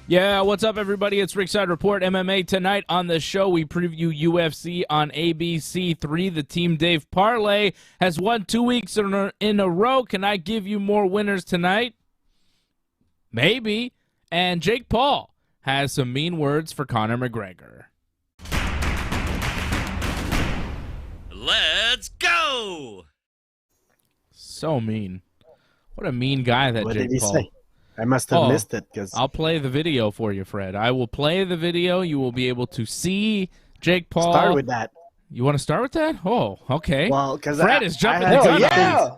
Yeah, what's up, everybody? It's Ringside Report MMA. Tonight on the show, we preview UFC on ABC3. The Team Dave Parlay has won 2 weeks in a row. Can I give you more winners tonight? Maybe. And Jake Paul has some mean words for Conor McGregor. Let's go! So mean. What a mean guy that What Jake did he Paul. say? I must have missed it because I'll play the video for you, Fred. I will play the video. You will be able to see Jake Paul. Start with that. You want to start with that? Oh, okay. Well, because Fred is jumping the gun. Yeah.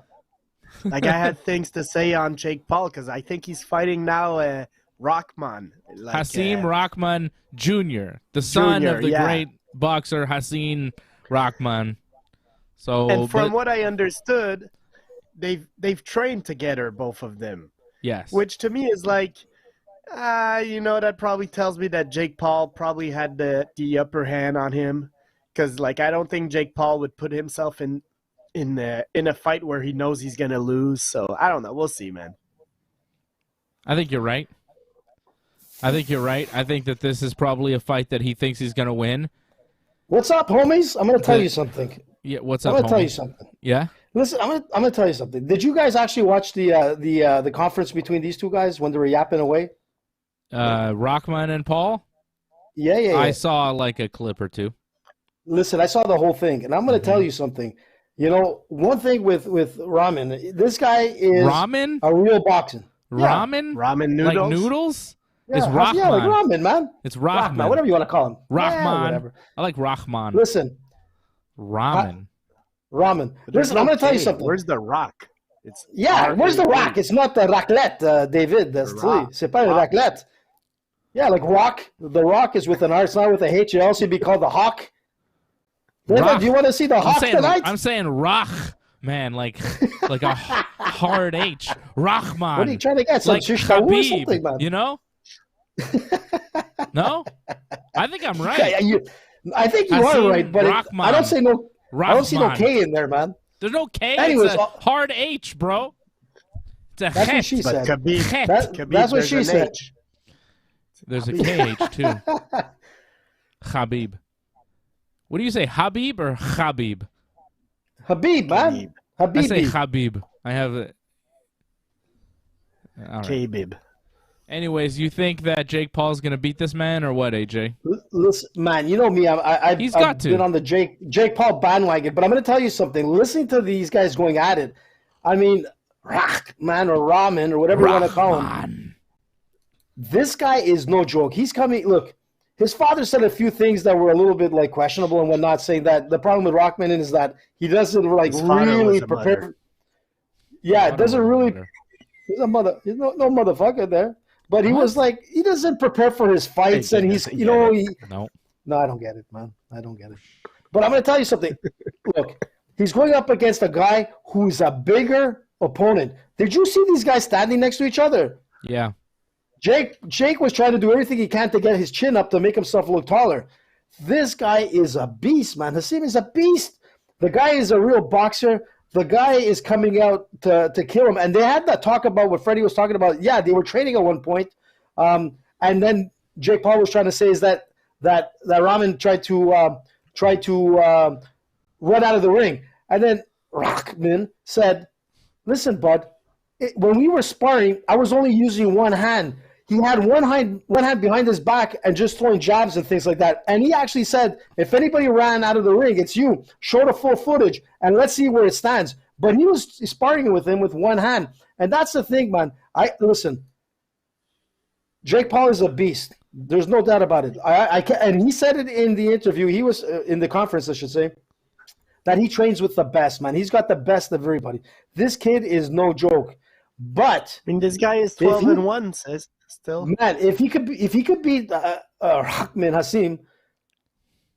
Like I had things to say on Jake Paul because I think he's fighting now Rahman. Like, Hasim Rahman Jr., the son of the great boxer Hasim Rahman. So, and from what I understood, they've trained together, both of them. Yes. Which to me is like, that probably tells me that Jake Paul probably had the upper hand on him, because like I don't think Jake Paul would put himself in a fight where he knows he's gonna lose. So I don't know. We'll see, man. I think you're right. I think that this is probably a fight that he thinks he's gonna win. What's up, homies? I'm gonna tell you something. Yeah, what's up, I'm gonna homie? tell you something. Yeah. Listen, I'm gonna tell you something. Did you guys actually watch the conference between these two guys when they were yapping away? Rahman and Paul? Yeah. I saw like a clip or two. Listen, I saw the whole thing, and I'm gonna tell you something. You know, one thing with Ramen, this guy is Ramen? a real boxing. Ramen? Ramen noodles? Like noodles? Yeah, It's Rahman. yeah, like ramen, man. It's Rahman. Whatever you want to call him. Rahman. Yeah, whatever. I like Rahman. Listen, Ramen. ramen. Listen, I'm gonna tell you something. Where's the rock? Where's the rock? It's not the raclette, David. That's c'est pas le raclette. Yeah, like rock. The rock is with an R. It's not with a H. It also be called the hawk. David, do you want to see the hawk tonight? I'm saying Rach, man, like a hard H. Rahman. What are you trying to get? Some like shish taouk or something, Khabib, man? you know? No? I think I'm right. I think you are right, but I don't see no. Rahman. I don't see no K in there, man. There's no K. Anyways, it's a hard H, bro. It's a that's het. what she said. Khabib, That's what she said. H. There's a KH too. Khabib. What do you say, Habib or Khabib? Habib, man. Habib. I say Khabib. I have it. All right. Khabib. Anyways, you think that Jake Paul's going to beat this man or what, AJ? Listen, man, you know me. I've been on the Jake Paul bandwagon, but I'm going to tell you something. Listening to these guys going at it, I mean, Rahman or Ramen or whatever you want to call him. This guy is no joke. He's coming. Look, his father said a few things that were a little bit like questionable and whatnot, saying that the problem with Rahman is that he doesn't like really prepare. Yeah, it doesn't really. He's no motherfucker there. But he was like, he doesn't prepare for his fights, and he's, No, I don't get it, man. I don't get it. But I'm going to tell you something. Look, he's going up against a guy who's a bigger opponent. Did you see these guys standing next to each other? Yeah. Jake was trying to do everything he can to get his chin up to make himself look taller. This guy is a beast, man. Hasim is a beast. The guy is a real boxer. The guy is coming out to kill him. And they had that talk about what Freddie was talking about. Yeah, they were training at one point. And then Jake Paul was trying to say is that Rahman tried to run out of the ring. And then Rahman said, listen, bud, when we were sparring, I was only using one hand. He had one hand behind his back and just throwing jabs and things like that. And he actually said, if anybody ran out of the ring, it's you. Show the full footage, and let's see where it stands. But he was sparring with him with one hand. And that's the thing, man. Listen, Jake Paul is a beast. There's no doubt about it. And he said it in the interview. He was in the conference, I should say, that he trains with the best, man. He's got the best of everybody. This kid is no joke. But I mean, this guy is 12-1, says still. Man, if he could beat Rahman Hasim,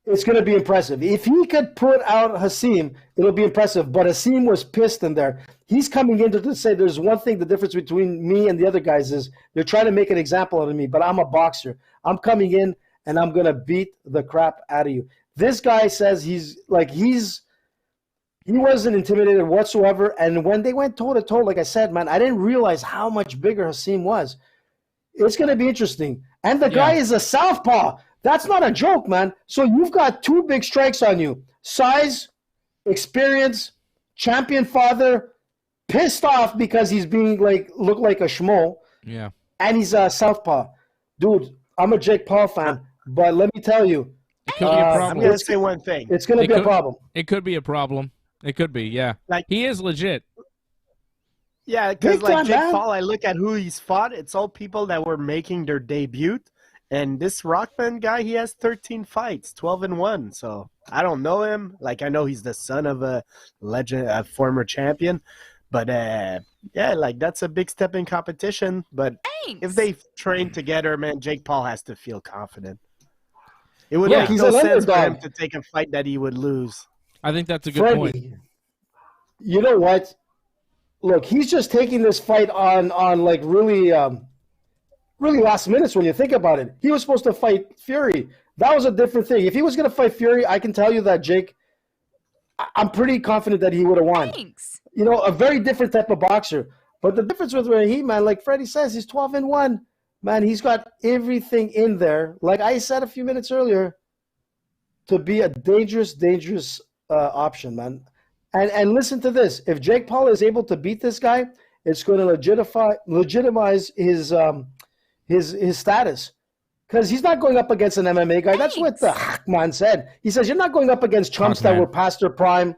it's going to be impressive. If he could put out Hasim, it'll be impressive. But Hasim was pissed in there. He's coming in to say there's one thing, the difference between me and the other guys is you're trying to make an example out of me, but I'm a boxer. I'm coming in and I'm going to beat the crap out of you. This guy says he wasn't intimidated whatsoever. And when they went toe-to-toe, like I said, man, I didn't realize how much bigger Hasim was. It's going to be interesting. And the guy is a southpaw. That's not a joke, man. So you've got two big strikes on you. Size, experience, champion father, pissed off because he's being look like a schmo. Yeah. And he's a southpaw. Dude, I'm a Jake Paul fan, but let me tell you. It could be a problem. I'm going to say one thing. It's going to be a problem. It could be a problem. It could be, yeah. Like, he is legit. Yeah, because like Jake man. Paul, I look at who he's fought. It's all people that were making their debut. And this Rockman guy, he has 13 fights, 12-1. So I don't know him. Like, I know he's the son of a legend, a former champion. But, yeah, like, that's a big step in competition. But if they've trained together, man, Jake Paul has to feel confident. It would make no sense for him to take a fight that he would lose. I think that's a good point. You know what? Look, he's just taking this fight on like really last minutes when you think about it. He was supposed to fight Fury. That was a different thing. If he was going to fight Fury, I can tell you that Jake, I'm pretty confident that he would have won. Thanks. You know, a very different type of boxer. But the difference with Raheem, man, like Freddie says, he's 12-1. Man, he's got everything in there. Like I said a few minutes earlier, to be a dangerous option, man. And listen to this. If Jake Paul is able to beat this guy, it's going to legitimize his status. Because he's not going up against an MMA guy. That's what the Hackman said. He says, you're not going up against chumps that were past their prime.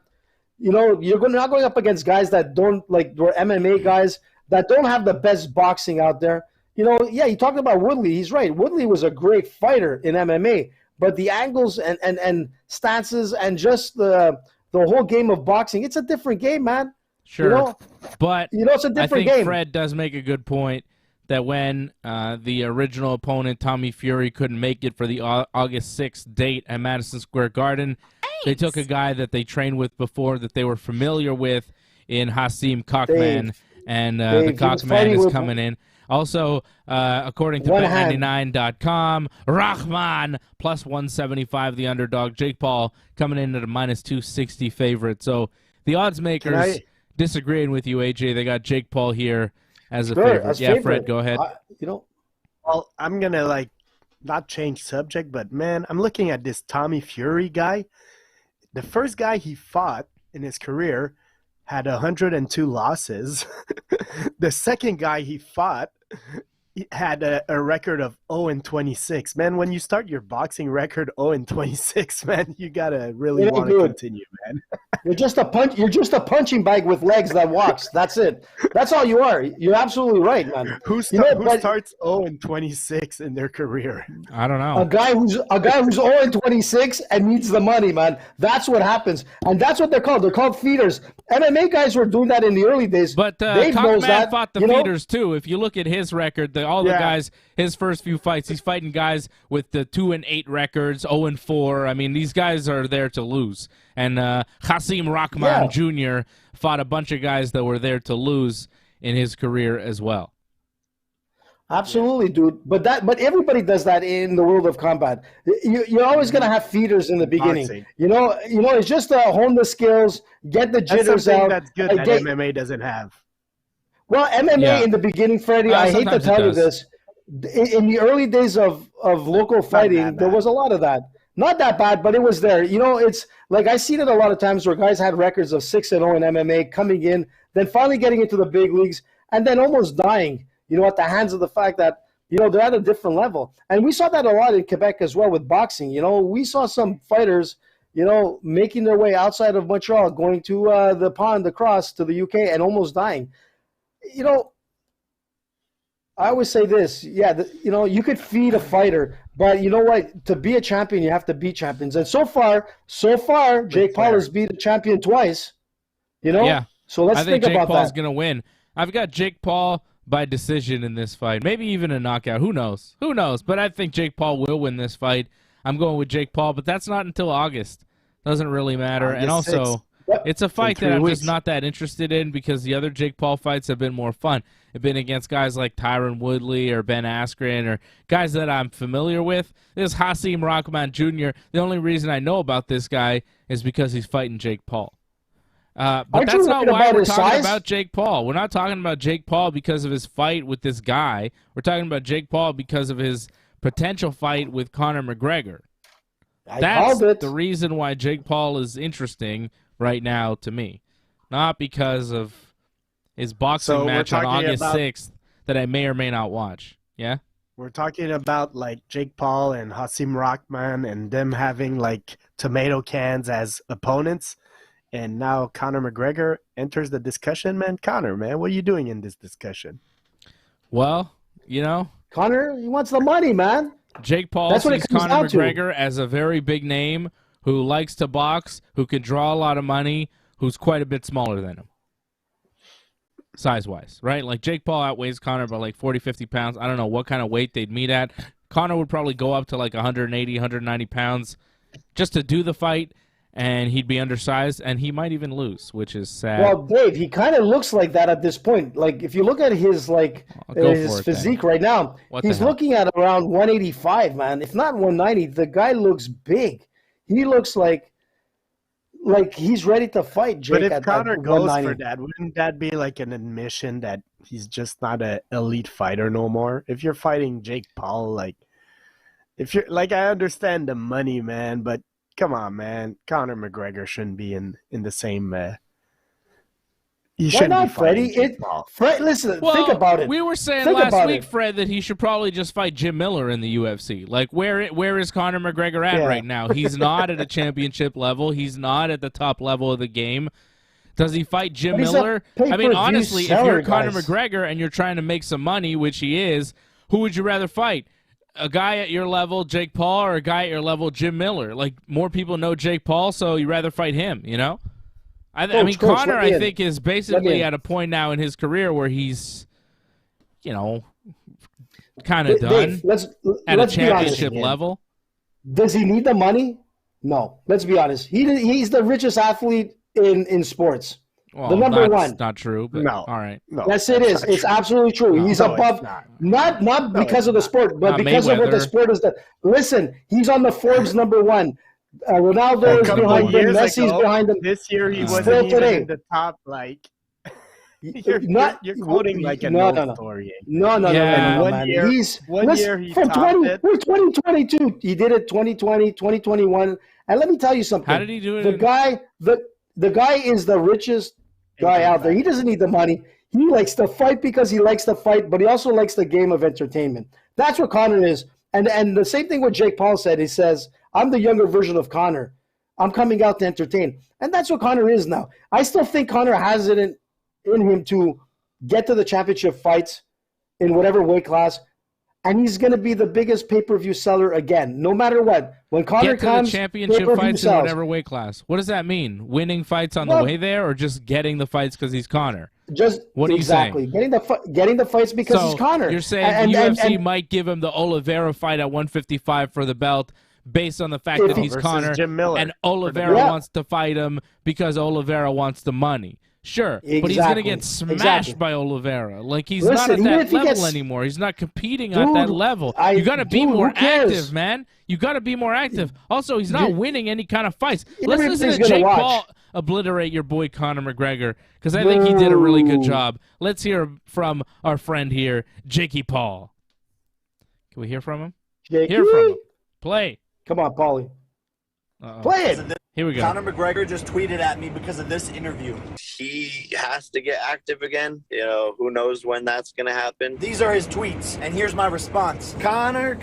You know, not going up against guys that don't, like, were MMA guys that don't have the best boxing out there. You know, yeah, he talked about Woodley. He's right. Woodley was a great fighter in MMA. But the angles and stances and just the whole game of boxing, it's a different game, man. Sure. You know? But it's a different game. Fred does make a good point that when the original opponent, Tommy Fury, couldn't make it for the August 6th date at Madison Square Garden, they took a guy that they trained with before that they were familiar with in Hasim Kakman, and the Kakman is coming in. Also, according to Bet99.com, Rahman plus 175, the underdog. Jake Paul coming in at a minus 260 favorite. So the odds makers disagreeing with you, AJ. They got Jake Paul here as a favorite. Yeah, Fred, go ahead. Well, I'm going to, not change subject, but, man, I'm looking at this Tommy Fury guy. The first guy he fought in his career had 102 losses. The second guy he fought had a record of 0-26. Man, when you start your boxing record 0-26, man, you gotta really want to continue, man. You're just a punching bag with legs that walks. That's it. That's all you are. You're absolutely right, man. Who starts 0-26 in their career? I don't know. A guy who's 0-26 and needs the money, man. That's what happens, and that's what they're called. They're called feeders. MMA guys were doing that in the early days. But Cockman fought the feeders too. If you look at his record, the guys, his first few fights, he's fighting guys with the 2-8 records, 0-4. I mean, these guys are there to lose. And Hasim Rahman Jr. fought a bunch of guys that were there to lose in his career as well. Absolutely, dude. But everybody does that in the world of combat. You're always going to have feeders in the beginning. Boxing. You know, it's just to hone the skills, get the jitters out. That's good that MMA doesn't have. Well, MMA in the beginning, Freddie, I hate to tell you this. In the early days of local fighting, there was a lot of that. Not that bad, but it was there. You know, it's like I seen it a lot of times where guys had records of 6-0 in MMA, coming in, then finally getting into the big leagues, and then almost dying, at the hands of the fact that, they're at a different level. And we saw that a lot in Quebec as well with boxing. We saw some fighters, making their way outside of Montreal, going to the pond across to the UK and almost dying. I always say this, you could feed a fighter, but you know what? To be a champion, you have to beat champions. And so far, Jake Paul has beat a champion twice. Yeah. So let's think about that. I think Jake Paul's going to win. I've got Jake Paul by decision in this fight. Maybe even a knockout. Who knows? But I think Jake Paul will win this fight. I'm going with Jake Paul, but that's not until August. Doesn't really matter. And also, it's a fight that I'm just not that interested in because the other Jake Paul fights have been more fun. They've been against guys like Tyron Woodley or Ben Askren or guys that I'm familiar with. This Hasim Rahman Jr., the only reason I know about this guy is because he's fighting Jake Paul. But that's not why we're talking about Jake Paul. We're not talking about Jake Paul because of his fight with this guy. We're talking about Jake Paul because of his potential fight with Conor McGregor. I That's called it. the reason why Jake Paul is interesting right now to me. Not because of his boxing So we're match on talking August about- 6th that I may or may not watch. Yeah? We're talking about like Jake Paul and Hasim Rahman and them having like tomato cans as opponents. And now Conor McGregor enters the discussion. Man, Conor, man, what are you doing in this discussion? Well, you know, Conor, he wants the money, man. Jake Paul That's what it sees comes Conor down to. McGregor as a very big name who likes to box, who can draw a lot of money, who's quite a bit smaller than him. Size-wise, right? Like Jake Paul outweighs Conor by like 40, 50 pounds. I don't know what kind of weight they'd meet at. Conor would probably go up to like 180, 190 pounds just to do the fight, and he'd be undersized, and he might even lose, which is sad. Well, Dave, he kind of looks like that at this point. Like, if you look at his his physique right now, he's looking at around 185, man. If not 190, the guy looks big. He looks like he's ready to fight Jake. But if Conor goes 190. for that, wouldn't that be like an admission that he's just not an elite fighter no more? If you're fighting Jake Paul, like, if you're like, I understand the money, man, but come on, man, Conor McGregor shouldn't be in the same. He Why shouldn't not, be fighting Freddie? Jake Paul. Listen, Well, think about it. We were saying Think last about week, it. Fred, that he should probably just fight Jim Miller in the UFC. Like, where is Conor McGregor at right now? He's not at a championship level. He's not at the top level of the game. Does he fight Jim But he's a Miller? I mean, pay-per-view honestly, if seller, you're Conor guys. McGregor and you're trying to make some money, which he is, who would you rather fight? A guy at your level, Jake Paul, or a guy at your level, Jim Miller? Like, more people know Jake Paul, so you rather fight him, you know? I mean, Coach, Conor, let me I in. think, is Let me basically in. at a point now in his career where he's, you know, kind of done Dave, let's at a be honest. championship level. Does he need the money? No. Let's be honest. He's the richest athlete in sports. Well, the number that's one. not true, but No. all right. No, Yes, it is. not It's true. absolutely true. He's No, above, it's not. not No, because of it's the sport, but Not because of what the Mayweather. sport is. Listen, he's on the Forbes number one. Ronaldo is couple behind him. years Messi's ago, behind him. This year he Still wasn't even today. in the top. Like you're quoting like a no, no, no. story. No, Yeah. One man. year- He's one year he from topped 20, it. we're 2022. He did it 2020, 2021. And let me tell you something. How did he do it? The guy is the richest guy out there. He doesn't need the money. He likes to fight because he likes to fight, but he also likes the game of entertainment. That's what Conor is. And the same thing what Jake Paul said. He says, I'm the younger version of Conor. I'm coming out to entertain. And that's what Conor is now. I still think Conor has it in him to get to the championship fights in whatever weight class. And he's going to be the biggest pay-per-view seller again, no matter what. When Conor Get to comes, the championship pay-per-view fights in sells. whatever weight class. What does that mean? Winning fights on the Well- way there, or just getting the fights because he's Conor? Just What are you exactly getting the fights because So he's Conor. you're saying And- the and- UFC and- might give him the Oliveira fight at 155 for the belt based on the fact If that he- he's versus Conor, Jim Miller and for the Oliveira belt. wants to fight him because Oliveira wants the money. Sure, but he's going to Exactly. get smashed Exactly. by Oliveira. Like, he's Listen, not at even that if he level gets- anymore. He's not competing at Dude, that level. You got to be dude, more who cares? active, man. You got to be more active. Also, he's not winning any kind of fights. Let's Everybody's listen to gonna Jake watch. Paul obliterate your boy Conor McGregor, because I think he did a really good Boo. job. Let's hear from our friend here, Jakey Paul. Can we hear from him? Jakey? Hear from him. Play. Come on, Paulie. Uh-oh. Play it. Here we go. Conor McGregor just tweeted at me because of this interview. He has to get active again. You know, who knows when that's going to happen. These are his tweets, and here's my response. Conor.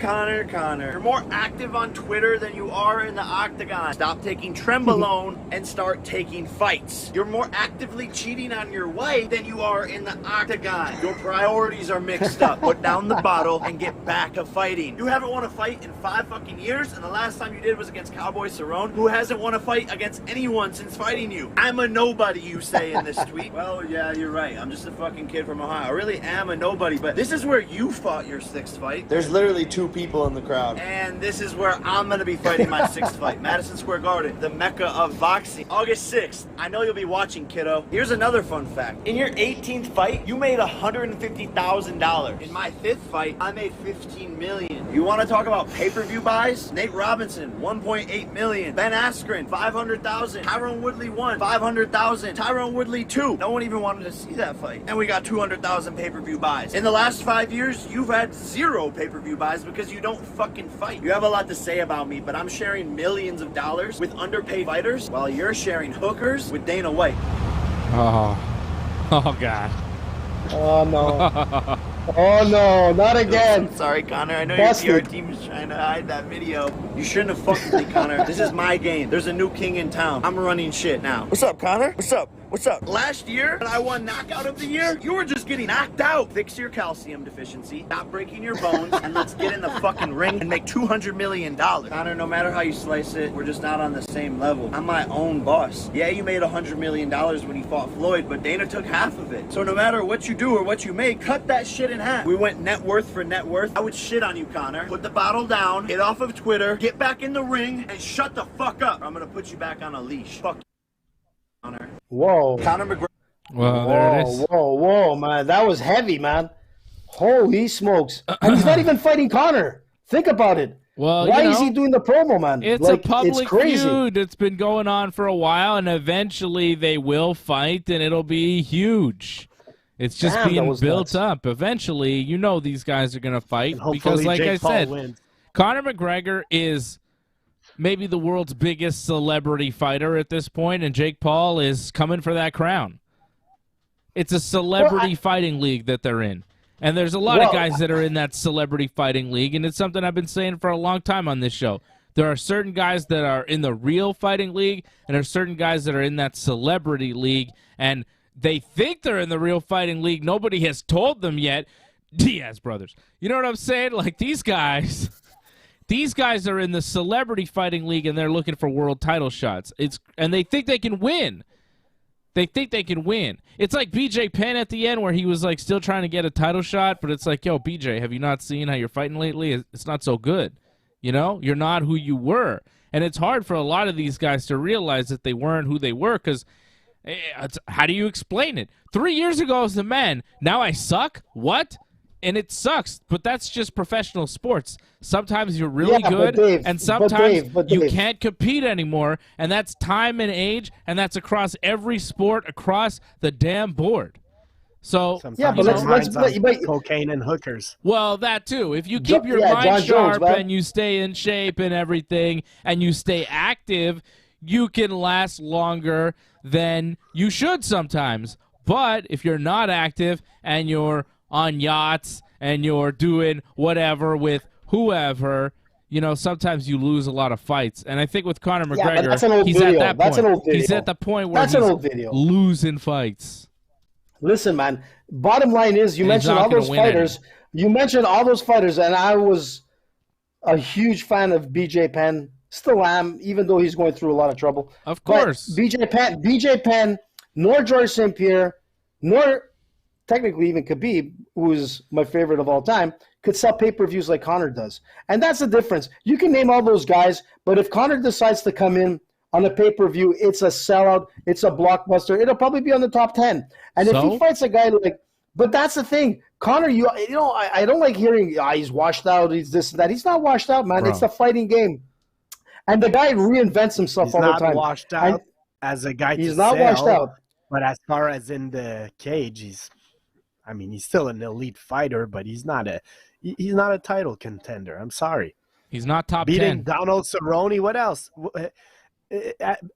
You're more active on Twitter than you are in the octagon. Stop taking Trenbolone and start taking fights. You're more actively cheating on your wife than you are in the octagon. Your priorities are mixed up. Put down the bottle and get back to fighting. You haven't won a fight in 5 fucking years, and the last time you did was against Cowboy Cerrone, who hasn't won a fight against anyone since fighting you. I'm a nobody, you say in this tweet. Well, yeah, you're right. I'm just a fucking kid from Ohio. I really am a nobody, but this is where you fought your 6th fight. There's literally 2 people in the crowd. And this is where I'm going to be fighting my 6th fight. Madison Square Garden, the mecca of boxing. August 6th. I know you'll be watching, kiddo. Here's another fun fact. In your 18th fight, you made $150,000. In my 5th fight, I made $15 million. You want to talk about pay-per-view buys? Nate Robinson, 1.8 million. Ben Askren, 500,000. Tyron Woodley 1, 500,000. Tyron Woodley 2. No one even wanted to see that fight. And we got 200,000 pay-per-view buys. In the last 5 years, you've had 0 pay-per-view buys because you don't fucking fight. You have a lot to say about me, but I'm sharing millions of dollars with underpaid fighters while you're sharing hookers with Dana White. Oh God. Oh no. Oh no, not again. I'm sorry, Connor. I know Busted. your PR team is trying to hide that video. You shouldn't have fucked with me, Connor. This is my game. There's a new king in town. I'm running shit now. What's up, Connor? What's up? What's up? Last year, when I won Knockout of the Year, you were just getting knocked out. Fix your calcium deficiency, stop breaking your bones, and let's get in the fucking ring and make $200 million. Connor, no matter how you slice it, we're just not on the same level. I'm my own boss. Yeah, you made $100 million when you fought Floyd, but Dana took half of it. So no matter what you do or what you make, cut that shit in half. We went net worth for net worth. I would shit on you, Connor. Put the bottle down, get off of Twitter, get back in the ring, and shut the fuck up. I'm gonna put you back on a leash. Fuck you, Connor. Whoa. Conor McGregor. Well, there it is. Whoa, man. That was heavy, man. Holy smokes. And he's not even fighting Connor. Think about it. Well, why is he doing the promo, man? It's like, a public it's crazy. feud. It's been going on for a while, and eventually they will fight, and it'll be huge. It's just being built up. Eventually, you know these guys are going to fight because, like I said, Conor McGregor is maybe the world's biggest celebrity fighter at this point, and Jake Paul is coming for that crown. It's a celebrity fighting league that they're in. And there's a lot of guys that are in that celebrity fighting league, and it's something I've been saying for a long time on this show. There are certain guys that are in the real fighting league, and there are certain guys that are in that celebrity league, and they think they're in the real fighting league. Nobody has told them yet. Diaz brothers. You know what I'm saying? Like, these guys are in the celebrity fighting league, and they're looking for world title shots. And they think they can win. They think they can win. It's like BJ Penn at the end where he was like still trying to get a title shot, but it's like, yo, BJ, have you not seen how you're fighting lately? It's not so good. You know? You're not who you were. And it's hard for a lot of these guys to realize that they weren't who they were because how do you explain it? 3 years ago I was the man. Now I suck? What? And it sucks, but that's just professional sports. Sometimes you're really good, and sometimes you can't compete anymore, and that's time and age, and that's across every sport, across the damn board. So but let's cocaine and hookers. Well, that too. If you keep your mind sharp and you stay in shape and everything, and you stay active, you can last longer than you should sometimes. But if you're not active and you're on yachts and you're doing whatever with whoever, you know, sometimes you lose a lot of fights. And I think with Conor McGregor, he's at that point. He's at the point where he's losing fights. Listen, man, bottom line is you mentioned all those fighters. You mentioned all those fighters, and I was a huge fan of BJ Penn. Still am, even though he's going through a lot of trouble. Of course. But BJ Penn, nor George St. Pierre, nor technically even Khabib, who's my favorite of all time, could sell pay-per-views like Conor does. And that's the difference. You can name all those guys, but if Conor decides to come in on a pay-per-view, it's a sellout, it's a blockbuster. It'll probably be on the top 10. And if he fights a guy like – but that's the thing. Conor, I don't like hearing he's washed out, he's this and that. He's not washed out, man. Bro. It's a fighting game. And the guy reinvents himself all the time. He's not washed out as a guy He's not washed out. But as far as in the cage, he's still an elite fighter, but he's not a title contender. I'm sorry. He's not top 10. Beating Donald Cerrone. What else?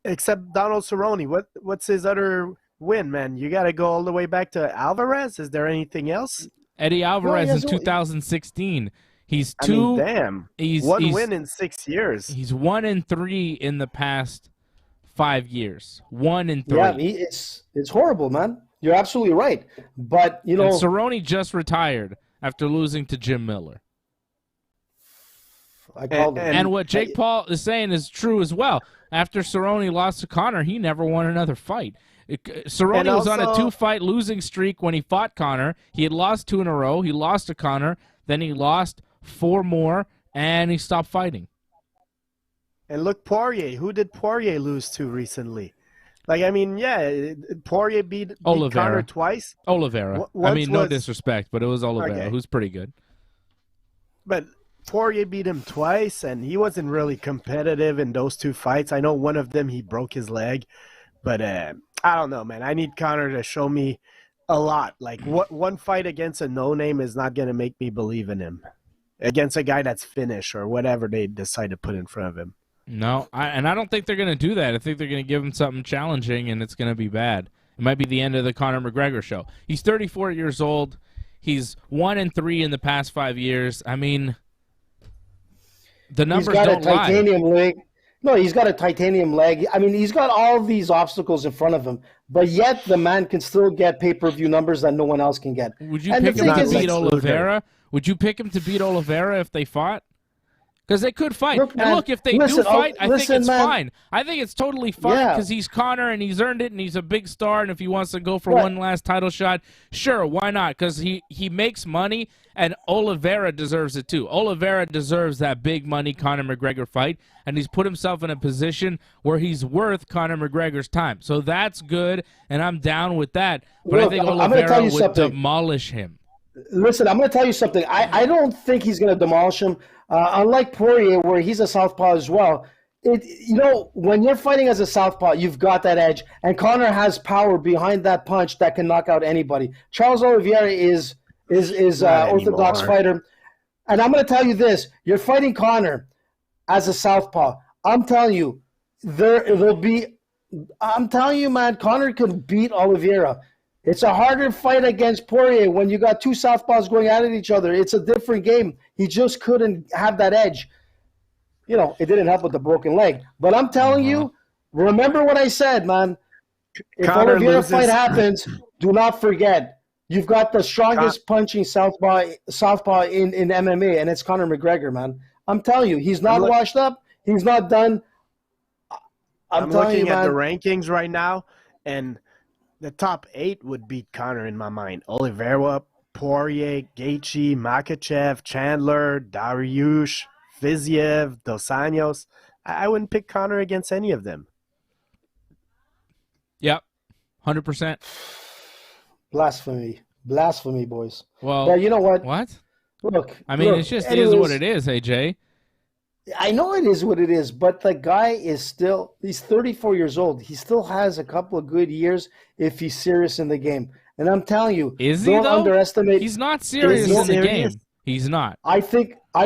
Except Donald Cerrone. What's his other win, man? You got to go all the way back to Alvarez. Is there anything else? Eddie Alvarez in 2016. He's one win in 6 years. He's 1-3 in the past 5 years. 1-3. Yeah, it's horrible, man. You're absolutely right. But, you know, and Cerrone just retired after losing to Jim Miller. And what Jake Paul is saying is true as well. After Cerrone lost to Conor, he never won another fight. Cerrone was on a 2-fight losing streak when he fought Conor. He had lost 2 in a row. He lost to Conor. Then he lost 4 more, and he stopped fighting. And look, Poirier. Who did Poirier lose to recently? Like, I mean, yeah, Poirier beat Conor twice. Oliveira. No disrespect, but it was Oliveira, who's pretty good. But Poirier beat him twice, and he wasn't really competitive in those two fights. I know one of them he broke his leg, but I don't know, man. I need Conor to show me a lot. Like, one fight against a no-name is not going to make me believe in him. Against a guy that's finished or whatever they decide to put in front of him. No, I don't think they're going to do that. I think they're going to give him something challenging, and it's going to be bad. It might be the end of the Conor McGregor show. He's 34 years old. He's 1-3 in the past 5 years. I mean, the numbers don't lie. He's got a titanium leg. No, he's got a titanium leg. I mean, he's got all these obstacles in front of him, but yet the man can still get pay-per-view numbers that no one else can get. Would you pick him to beat Oliveira? Would you pick him to beat Oliveira if they fought? Because they could fight. Look, man, and look, if they do fight, I think it's fine. I think it's totally fine because he's Conor and he's earned it and he's a big star. And if he wants to go for one last title shot, sure, why not? Because he makes money and Oliveira deserves it too. Oliveira deserves that big money Conor McGregor fight, and he's put himself in a position where he's worth Conor McGregor's time. So that's good, and I'm down with that. But I think Oliveira would demolish him. Listen, I'm going to tell you something. I don't think he's going to demolish him. Unlike Poirier, where he's a southpaw as well, when you're fighting as a southpaw, you've got that edge, and Conor has power behind that punch that can knock out anybody. Charles Oliveira is orthodox fighter, and I'm going to tell you this: you're fighting Conor as a southpaw. I'm telling you, I'm telling you, man, Conor could beat Oliveira. It's a harder fight against Poirier when you got two southpaws going at each other. It's a different game. He just couldn't have that edge. It didn't help with the broken leg. But I'm telling you, remember what I said, man. If Oliveira fight happens, do not forget. You've got the strongest punching southpaw in MMA, and it's Conor McGregor, man. I'm telling you, he's not washed up. He's not done. I'm looking at the rankings right now, and the top 8 would beat Conor in my mind. Oliveira, Poirier, Gaethje, Makhachev, Chandler, Dariush, Fiziev, Dos Anjos. I wouldn't pick Conor against any of them. Yep, 100%. Blasphemy, boys. Well, but you know what? What? Look, it just is what it is, AJ. I know it is what it is, but the guy he's 34 years old. He still has a couple of good years if he's serious in the game. And I'm telling you, don't underestimate. He's not serious in the game. He's not. I've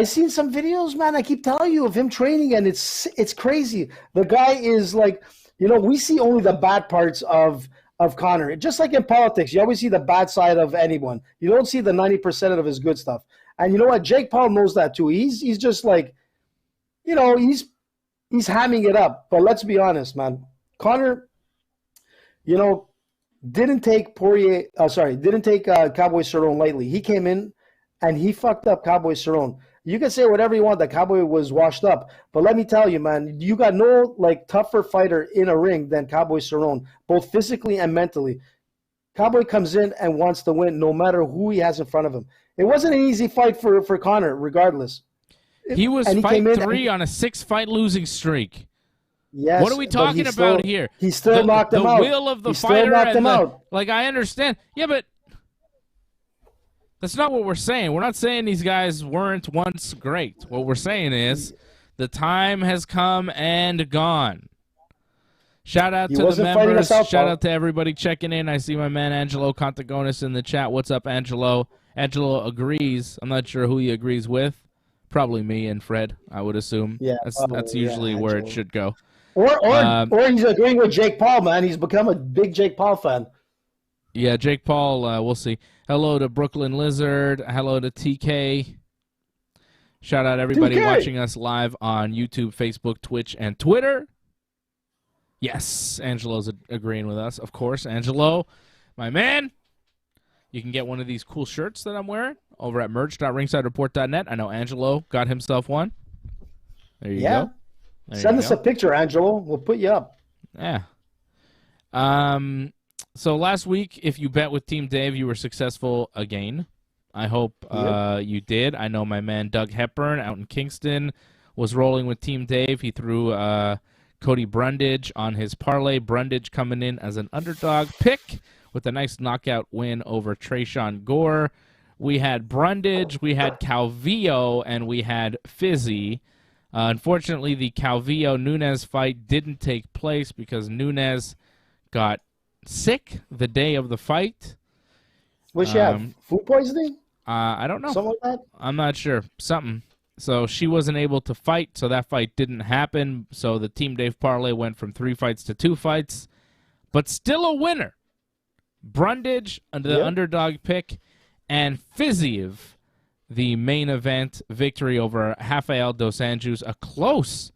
seen some videos, man. I keep telling you of him training, and it's crazy. The guy is like, we see only the bad parts of Conor. Just like in politics, you always see the bad side of anyone. You don't see the 90% of his good stuff. And you know what? Jake Paul knows that too. He's just like, he's hamming it up. But let's be honest, man. Conor, didn't take Cowboy Cerrone lightly. He came in and he fucked up Cowboy Cerrone. You can say whatever you want that Cowboy was washed up, but let me tell you, man, you got no tougher fighter in a ring than Cowboy Cerrone, both physically and mentally. Cowboy comes in and wants to win no matter who he has in front of him. It wasn't an easy fight for Conor, regardless. He was fight 3 on a 6-fight losing streak. Yes. What are we talking about here? He still knocked him out. The will of the fighter. I understand. Yeah, but that's not what we're saying. We're not saying these guys weren't once great. What we're saying is the time has come and gone. Shout out to the members. Shout out to everybody checking in. I see my man Angelo Contagonis in the chat. What's up, Angelo? Angelo agrees. I'm not sure who he agrees with. Probably me and Fred, I would assume. Yeah, that's usually where it should go. Or he's agreeing with Jake Paul, man. He's become a big Jake Paul fan. Yeah, Jake Paul, we'll see. Hello to Brooklyn Lizard. Hello to TK. Shout out everybody watching us live on YouTube, Facebook, Twitch, and Twitter. Yes, Angelo's agreeing with us, of course. Angelo, my man. You can get one of these cool shirts that I'm wearing over at merch.ringsidereport.net. I know Angelo got himself one. There you go. Send us a picture, Angelo. We'll put you up. Yeah. So last week, if you bet with Team Dave, you were successful again. I hope you did. I know my man Doug Hepburn out in Kingston was rolling with Team Dave. He threw Cody Brundage on his parlay. Brundage coming in as an underdog pick with a nice knockout win over Trayshawn Gore. We had Brundage, we had Calvillo, and we had Fizzy. Unfortunately, the Calvillo-Nunes fight didn't take place because Nunes got sick the day of the fight. What'd she have? Food poisoning? I don't know. Something like that? I'm not sure. Something. So she wasn't able to fight, so that fight didn't happen. So the Team Dave parlay went from 3 fights to 2 fights, but still a winner. Brundage, the underdog pick, and Fiziev, the main event victory over Rafael Dos Anjos, a close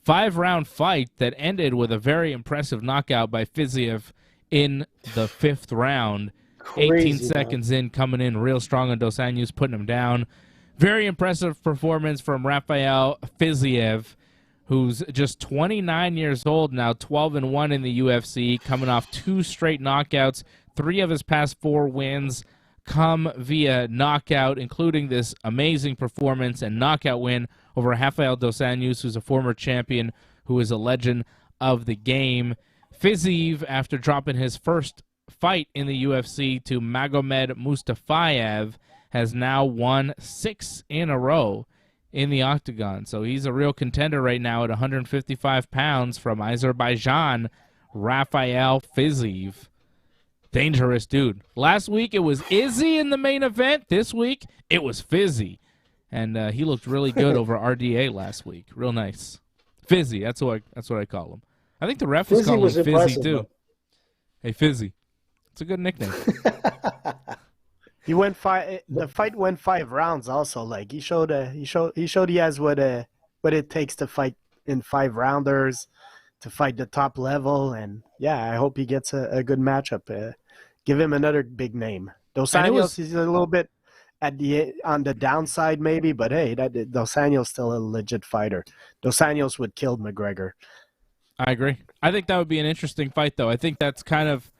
5-round fight that ended with a very impressive knockout by Fiziev in the 5th round. Crazy, 18 seconds in, coming in real strong on Dos Anjos, putting him down. Very impressive performance from Rafael Fiziev, who's just 29 years old now, 12-1 in the UFC, coming off 2 straight knockouts. 3 of his past 4 wins come via knockout, including this amazing performance and knockout win over Rafael Dos Anjos, who's a former champion, who is a legend of the game. Fiziev, after dropping his first fight in the UFC to Magomed Mustafayev, has now won 6 in a row in the octagon. So he's a real contender right now at 155 pounds from Azerbaijan, Rafael Fiziev. Dangerous dude. Last week it was Izzy in the main event. This week it was Fizzy. And he looked really good over RDA last week. Real nice. Fizzy, that's what I call him. I think the ref was calling him Fizzy too. Bro. Hey, Fizzy. It's a good nickname. The fight went 5 rounds. Also, like he showed he has what it takes to fight in 5-rounders, to fight the top level, and yeah, I hope he gets a good matchup. Give him another big name. Dos Anjos is a little bit on the downside maybe, but hey, Dos Anjos still a legit fighter. Dos Anjos would kill McGregor. I agree. I think that would be an interesting fight, though. I think that's kind of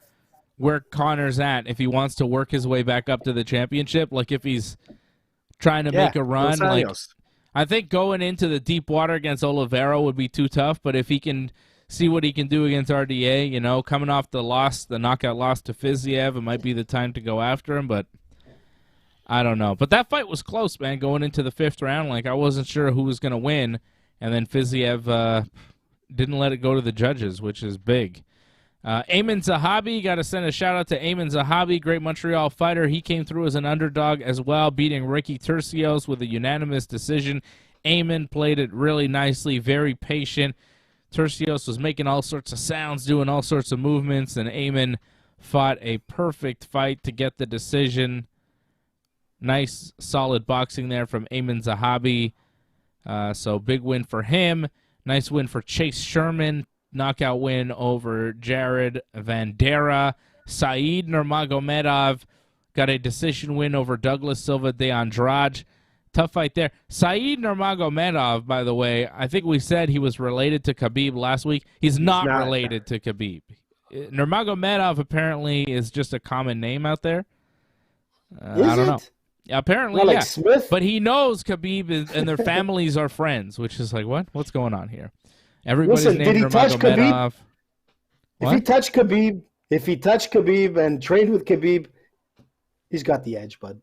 where Conor's at if he wants to work his way back up to the championship. Like if he's trying to make a run. Like I think going into the deep water against Oliveira would be too tough, but if he can see what he can do against RDA, coming off the knockout loss to Fiziev, it might be the time to go after him, but I don't know. But that fight was close, man, going into the 5th round. Like I wasn't sure who was going to win, and then Fiziev didn't let it go to the judges, which is big. Ayman Zahabi, got to send a shout-out to Ayman Zahabi, great Montreal fighter. He came through as an underdog as well, beating Ricky Turcios with a unanimous decision. Ayman played it really nicely, very patient. Turcios was making all sorts of sounds, doing all sorts of movements, and Ayman fought a perfect fight to get the decision. Nice, solid boxing there from Ayman Zahabi. So big win for him. Nice win for Chase Sherman. Knockout win over Jared Vandera. Said Nurmagomedov got a decision win over Douglas Silva de Andrade. Tough fight there. Said Nurmagomedov, by the way, I think we said he was related to Khabib last week. He's not related to Khabib. Nurmagomedov apparently is just a common name out there. I don't know. Apparently, like yeah. Smith? But he knows Khabib and their families are friends, which is like, what? What's going on here? Everybody's named did he touch Nurmagomedov. If he touched Khabib and trained with Khabib, he's got the edge, bud.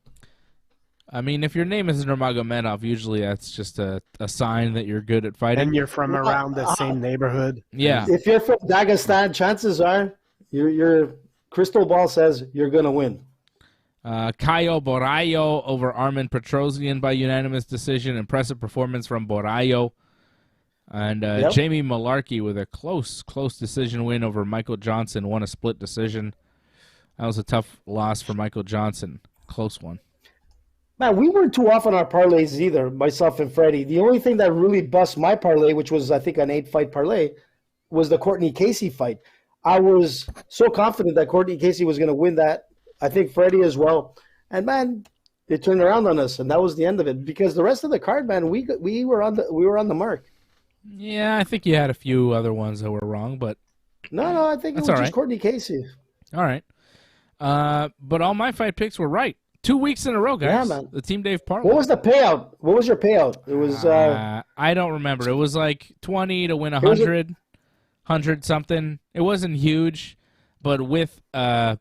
I mean, if your name is Nurmagomedov, usually that's just a sign that you're good at fighting. And you're from around the same neighborhood. Yeah. If you're from Dagestan, chances are your crystal ball says you're going to win. Caio Borraio over Armin Petrosian by unanimous decision. Impressive performance from Borraio. And Jamie Malarkey with a close decision win over Michael Johnson. Won a split decision. That was a tough loss for Michael Johnson. Close one. Man, we weren't too off on our parlays either, myself and Freddie. The only thing that really bust my parlay, which was, I think, an 8-fight parlay, was the Courtney Casey fight. I was so confident that Courtney Casey was going to win that. I think Freddie as well. And, man, it turned around on us, and that was the end of it. Because the rest of the card, man, we were on the mark. Yeah, I think you had a few other ones that were wrong, but no, I think it was just Courtney Casey. All right. But all my fight picks were right. 2 weeks in a row, guys. Yeah, man. The Team Dave parlay. What was the payout? What was your payout? It was I don't remember. It was like 20 to win 100, 100 something. It wasn't huge, but with the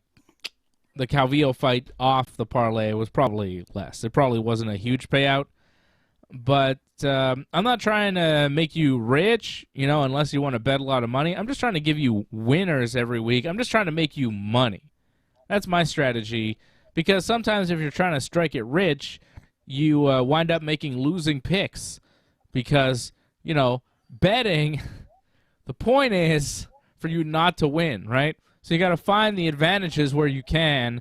the Calvillo fight off the parlay was probably less. It probably wasn't a huge payout. But I'm not trying to make you rich, unless you want to bet a lot of money. I'm just trying to give you winners every week. I'm just trying to make you money. That's my strategy. Because sometimes if you're trying to strike it rich, you wind up making losing picks. Because, betting, the point is for you not to win, right? So you got to find the advantages where you can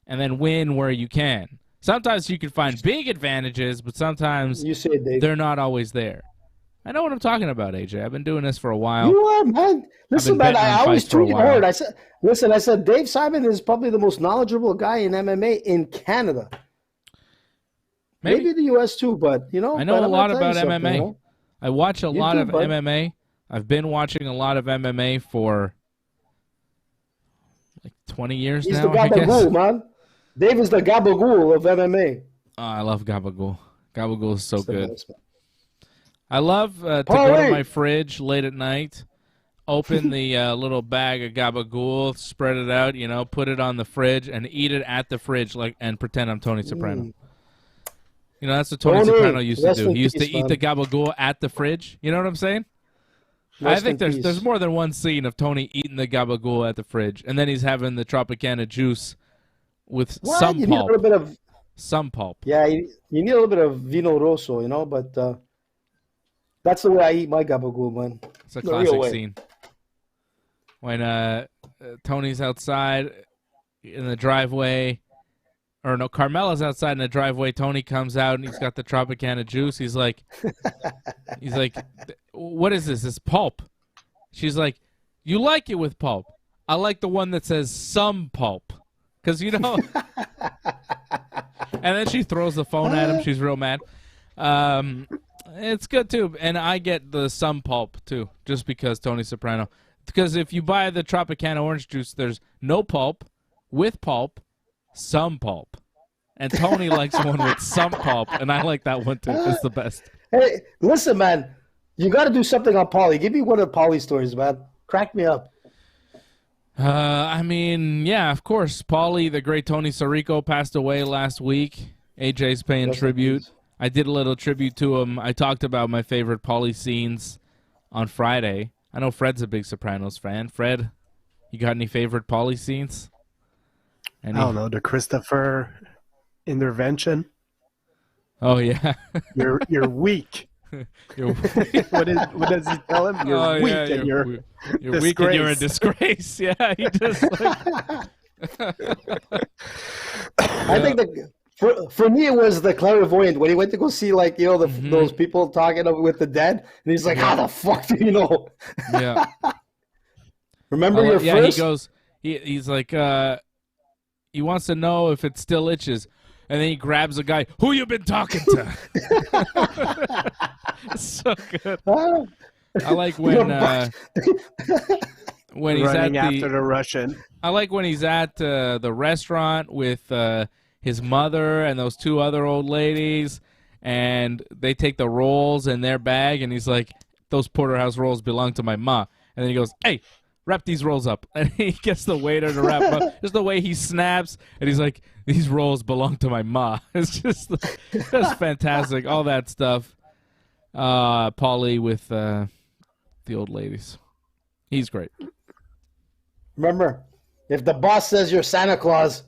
and then win where you can. Sometimes you can find big advantages, but sometimes they're not always there. I know what I'm talking about, AJ. I've been doing this for a while. You are, man. Listen, man, I always tweet hard. I said, Dave Simon is probably the most knowledgeable guy in MMA in Canada. Maybe the U.S. too, but, I know a lot about MMA. I watch a lot of bud. MMA. I've been watching a lot of MMA for like 20 years He's now, the gabagool, man. Dave is the gabagool of MMA. Oh, I love gabagool. Gabagool is so good. I love to go to my fridge late at night, open the little bag of gabagool, spread it out, put it on the fridge, and eat it at the fridge and pretend I'm Tony Soprano. That's what Tony Soprano used to do. He used to eat the gabagool at the fridge. You know what I'm saying? I think there's more than one scene of Tony eating the gabagool at the fridge, and then he's having the Tropicana juice with some you pulp. Need a little bit of some pulp. Yeah, you need a little bit of vino rosso, but that's the way I eat my gabagool, man. It's a classic scene. When Tony's outside in the driveway, or no, Carmela's outside in the driveway, Tony comes out and he's got the Tropicana juice. He's like, what is this? This pulp. She's like, you like it with pulp. I like the one that says some pulp. Because, and then she throws the phone at him. She's real mad. It's good, too. And I get the some pulp, too, just because Tony Soprano. Because if you buy the Tropicana orange juice, there's no pulp, with pulp, some pulp. And Tony likes one with some pulp, and I like that one, too. It's the best. Hey, listen, man. You got to do something on Paulie. Give me one of Paulie's stories, man. Crack me up. Yeah, of course. Paulie, the great Tony Sirico, passed away last week. AJ's paying tribute. I did a little tribute to him. I talked about my favorite Paulie scenes on Friday. I know Fred's a big Sopranos fan. Fred, you got any favorite Paulie scenes? I don't know. The Christopher intervention. Oh, yeah. You're weak. What does he tell him? You're weak and you're weak and you're a disgrace. Yeah, he just I think for me it was the clairvoyant when he went to go see those people talking with the dead, and he's like, "How the fuck do you know?" Yeah. Remember your first? He goes. He's like, he wants to know if it still itches. And then he grabs a guy. Who you been talking to? It's so good. I like when he's running after the Russian. I like when he's at the restaurant with his mother and those two other old ladies, and they take the rolls in their bag, and he's like, "Those porterhouse rolls belong to my ma." And then he goes, "Hey, wrap these rolls up." And he gets the waiter to wrap up. Just the way he snaps, and he's like, "These rolls belong to my ma." It's just that's fantastic. All that stuff. Paulie with the old ladies. He's great. Remember, if the boss says you're Santa Claus,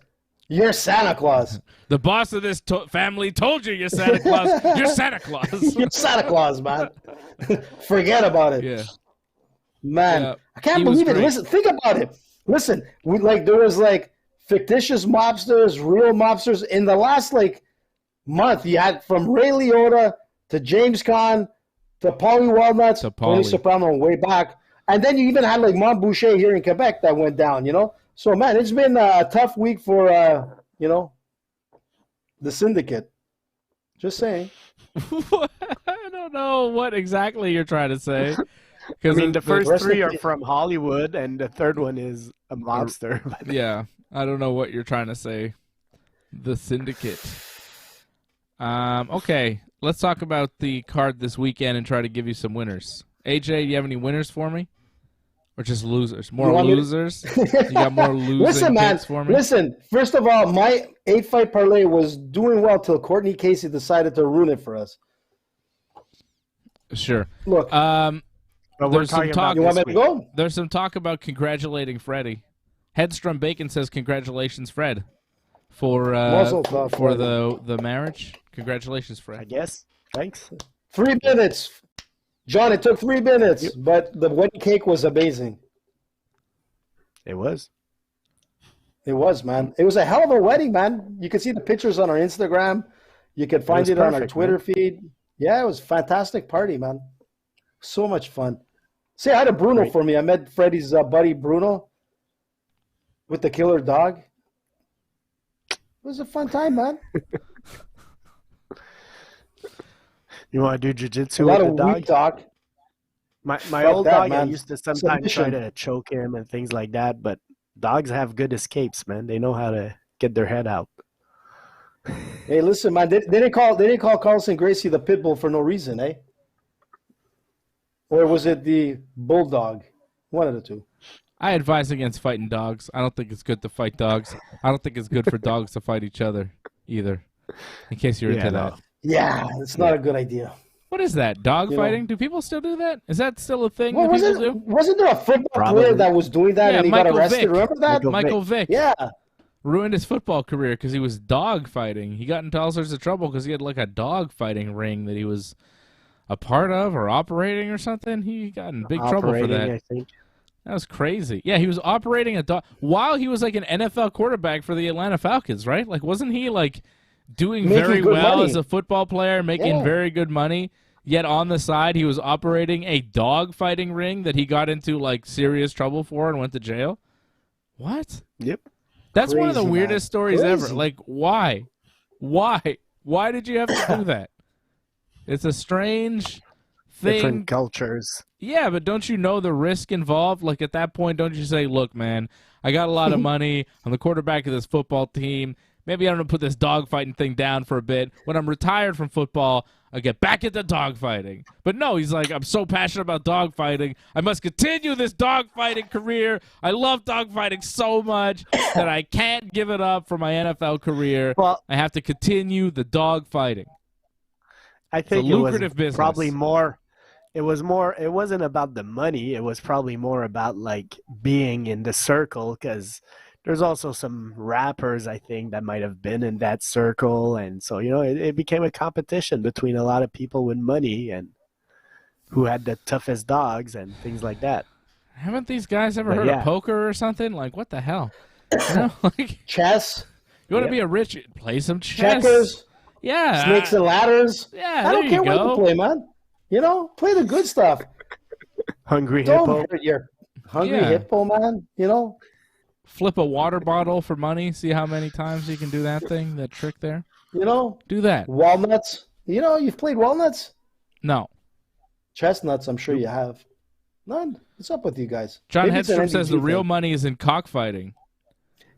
you're Santa Claus. The boss of this family told you you're Santa Claus. You're Santa Claus. You're Santa Claus, man. Forget about it. Yeah. Man, I can't believe it. Great. Listen, think about it. Listen, there was fictitious mobsters, real mobsters. In the last month, you had from Ray Liotta to James Caan to Paulie Walnuts, Tony Soprano way back. And then you even had Mont Boucher here in Quebec that went down, So, man, it's been a tough week for, the syndicate. Just saying. I don't know what exactly you're trying to say. Because the first three are from Hollywood, and the third one is a mobster. Yeah, I don't know what you're trying to say. The syndicate. Okay, let's talk about the card this weekend and try to give you some winners. AJ, do you have any winners for me Or just losers? You More want me to- losers? You got more losing Listen, man. picks for me? Listen. First of all, my 8-fight parlay was doing well till Courtney Casey decided to ruin it for us. Sure. Look, But we're There's some talking talk- about you want me this to week. go? There's some talk about congratulating Freddie. Headstrom Bacon says congratulations, Fred, for Muzzle tough, for Fred. the marriage. Congratulations, I Fred. guess. Thanks. 3 minutes. John, it took 3 minutes, but the wedding cake was amazing. It was. It was, man. It was a hell of a wedding, man. You can see the pictures on our Instagram. You can find was it on our perfect, Twitter man. feed. Yeah, it was a fantastic party, man. So much fun. Say hi to Bruno Great. for me. I met Freddie's buddy Bruno with the killer dog. It was a fun time, man. You want to do A jiu-jitsu lot with of the weed dog? talk. My Fuck old that, dog, I man. used to sometimes try Submission. to choke him and things like that, but dogs have good escapes, man. They know how to get their head out. Hey, listen, man. They didn't call Carlson Gracie the pit bull for no reason, eh? Or was it the bulldog? One of the two. I advise against fighting dogs. I don't think it's good to fight dogs. I don't think it's good for dogs to fight each other either. In case you're into that. Yeah, it's not a good idea. What is that? Dog You know. fighting? Do people still do that? Is that still a thing Well, that people do? wasn't there a football Probably. player that was doing that Yeah, and he Michael got arrested? Vick. Remember that? Michael Vick Yeah. ruined his football career because he was dog fighting. He got into all sorts of trouble because he had like a dog fighting ring that he was a part of or operating or something. He got in big trouble for Operating, that. I think. That was crazy. Yeah, he was operating a dog while he was like an NFL quarterback for the Atlanta Falcons, right? Like, wasn't he like doing Making very good well money. as a football player, making Yeah. very good money? Yet on the side, he was operating a dog fighting ring that he got into like serious trouble for and went to jail. What? Yep. That's one of the Crazy, weirdest man. stories ever. Crazy. Like, why? Why did you have to do that? It's a strange thing. Different cultures. Yeah, but don't you know the risk involved? Like at that point, don't you say, look, man, I got a lot of money. I'm the quarterback of this football team. Maybe I'm going to put this dogfighting thing down for a bit. When I'm retired from football, I'll get back into dogfighting. But no, he's like, I'm so passionate about dogfighting. I must continue this dogfighting career. I love dogfighting so much that I can't give it up for my NFL career. Well, I have to continue the dogfighting. I think a it was lucrative business. probably more. It wasn't about the money. It was probably more about like being in the circle because there's also some rappers I think that might have been in that circle, and so it became a competition between a lot of people with money and who had the toughest dogs and things like that. Haven't these guys ever But heard yeah. of poker or something? Like, what the hell? You know, like, Chess, you want to Yeah. be a rich, play some chess. checkers, Yeah. snakes and ladders. Yeah, I don't there care you what go. to play, man. Play the good stuff. Hungry Don't hippo. hurt your hungry Yeah. hippo, man. Flip a water bottle for money. See how many times you can do that thing, that trick there. Do that. Walnuts. You've played walnuts? No. Chestnuts, I'm sure you have. None. What's up with you guys? John Maybe it's an Hedstrom says the NDG real thing. money is in cockfighting.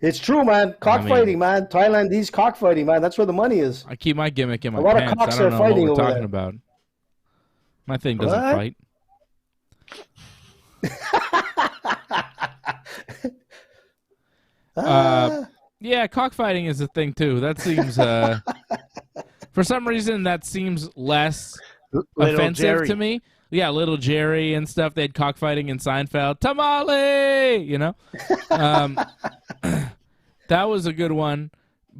It's true, man. Cockfighting, man. Thailandese cockfighting, man. That's where the money is. I keep my gimmick in my A lot of pants. cocks I don't are know what fighting we're over talking there. about. My thing doesn't What? fight. Yeah, cockfighting is a thing too. That seems, for some reason, that seems less Little offensive Jerry. to me. Yeah, Little Jerry and stuff. They had cockfighting in Seinfeld. Tamale, that was a good one.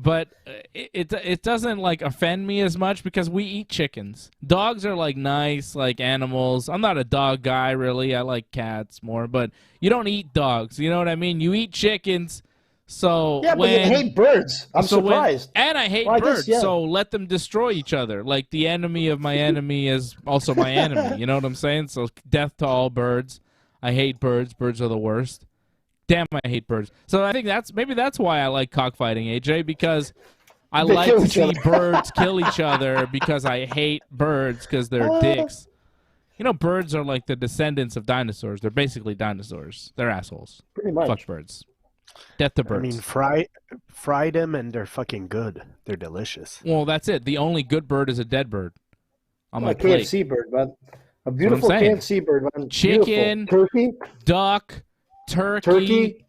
But it doesn't like offend me as much because we eat chickens. Dogs are like nice, like animals. I'm not a dog guy really. I like cats more, but you don't eat dogs. You know what I mean? You eat chickens. So Yeah, but you hate birds. I'm surprised. And I hate Well, I guess, birds, yeah. so let them destroy each other. Like the enemy of my enemy is also my enemy. You know what I'm saying? So death to all birds. I hate birds. Birds are the worst. Damn, I hate birds. So I think maybe that's why I like cockfighting, AJ, because I They like kill to each see other. birds kill each other because I hate birds because they're dicks. Birds are like the descendants of dinosaurs. They're basically dinosaurs. They're assholes. Pretty much. Fuck birds. Death to I birds. mean, fry them and they're fucking good. They're delicious. Well, that's it. The only good bird is a dead bird on my a plate. KFC bird, man. A beautiful KFC bird, man. Chicken, Turkey, duck, turkey.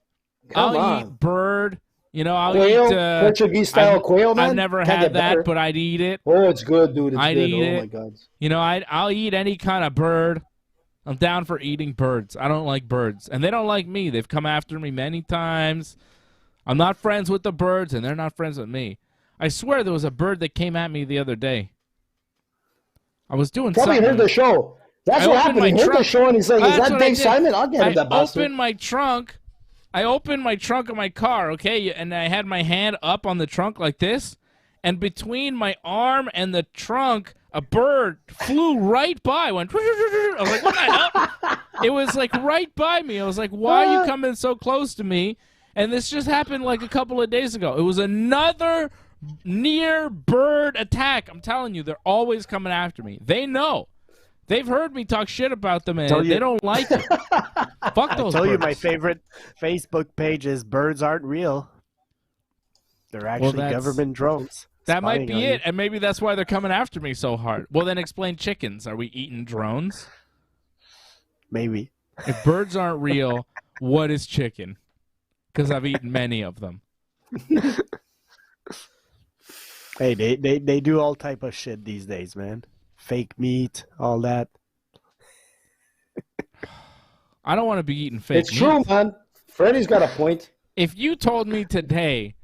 Come I'll on. eat bird. You know, I'll Quail, eat Portuguese style quail, man. I've never Can't had get better. that, but I'd eat it. Oh, it's good, dude. It's I'd good. eat Oh it. my God. You know, I'll eat any kind of bird. I'm down for eating birds. I don't like birds, and they don't like me. They've come after me many times. I'm not friends with the birds, and they're not friends with me. I swear there was a bird that came at me the other day. I was doing Probably something. heard the show. That's what happened. He heard the show, and he's like, "Is that Dave Simon? I'll get him that bastard." I opened my trunk of my car, okay, and I had my hand up on the trunk like this, and between my arm and the trunk, a bird flew right by. Went. I was like, "What the hell?" It was like right by me. I was like, "Why are you coming so close to me?" And this just happened like a couple of days ago. It was another near bird attack. I'm telling you, they're always coming after me. They know. They've heard me talk shit about them, and they don't like it. Fuck those birds. I told you my favorite Facebook page is Birds Aren't Real. They're actually government drones. That might be it, and maybe that's why they're coming after me so hard. Well, then explain chickens. Are we eating drones? Maybe. If birds aren't real, what is chicken? Because I've eaten many of them. Hey, they do all type of shit these days, man. Fake meat, all that. I don't want to be eating fake meat. It's true, man. Freddie's got a point. If you told me today,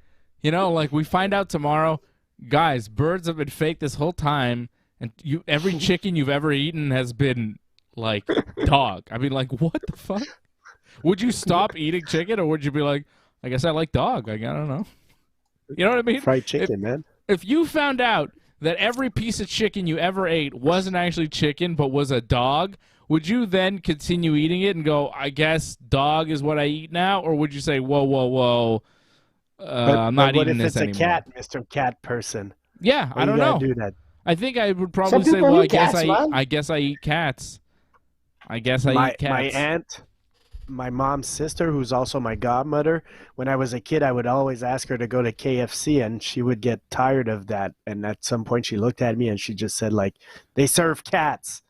you know, like we find out tomorrow, guys, birds have been fake this whole time, and every chicken you've ever eaten has been like dog. I mean, like, what the fuck? Would you stop eating chicken, or would you be like, I guess I like dog? I don't know. You know what I mean? Fried chicken, man. If you found out that every piece of chicken you ever ate wasn't actually chicken but was a dog, would you then continue eating it and go, I guess dog is what I eat now? Or would you say, whoa, I'm not eating this anymore? What if it's a cat, Mr. Cat Person? Yeah, I don't know. Do that? I think I would probably say, well, I guess I eat cats. I guess I eat cats. My aunt, my mom's sister, who's also my godmother, when I was a kid, I would always ask her to go to KFC, and she would get tired of that. And at some point, she looked at me, and she just said, like, they serve cats.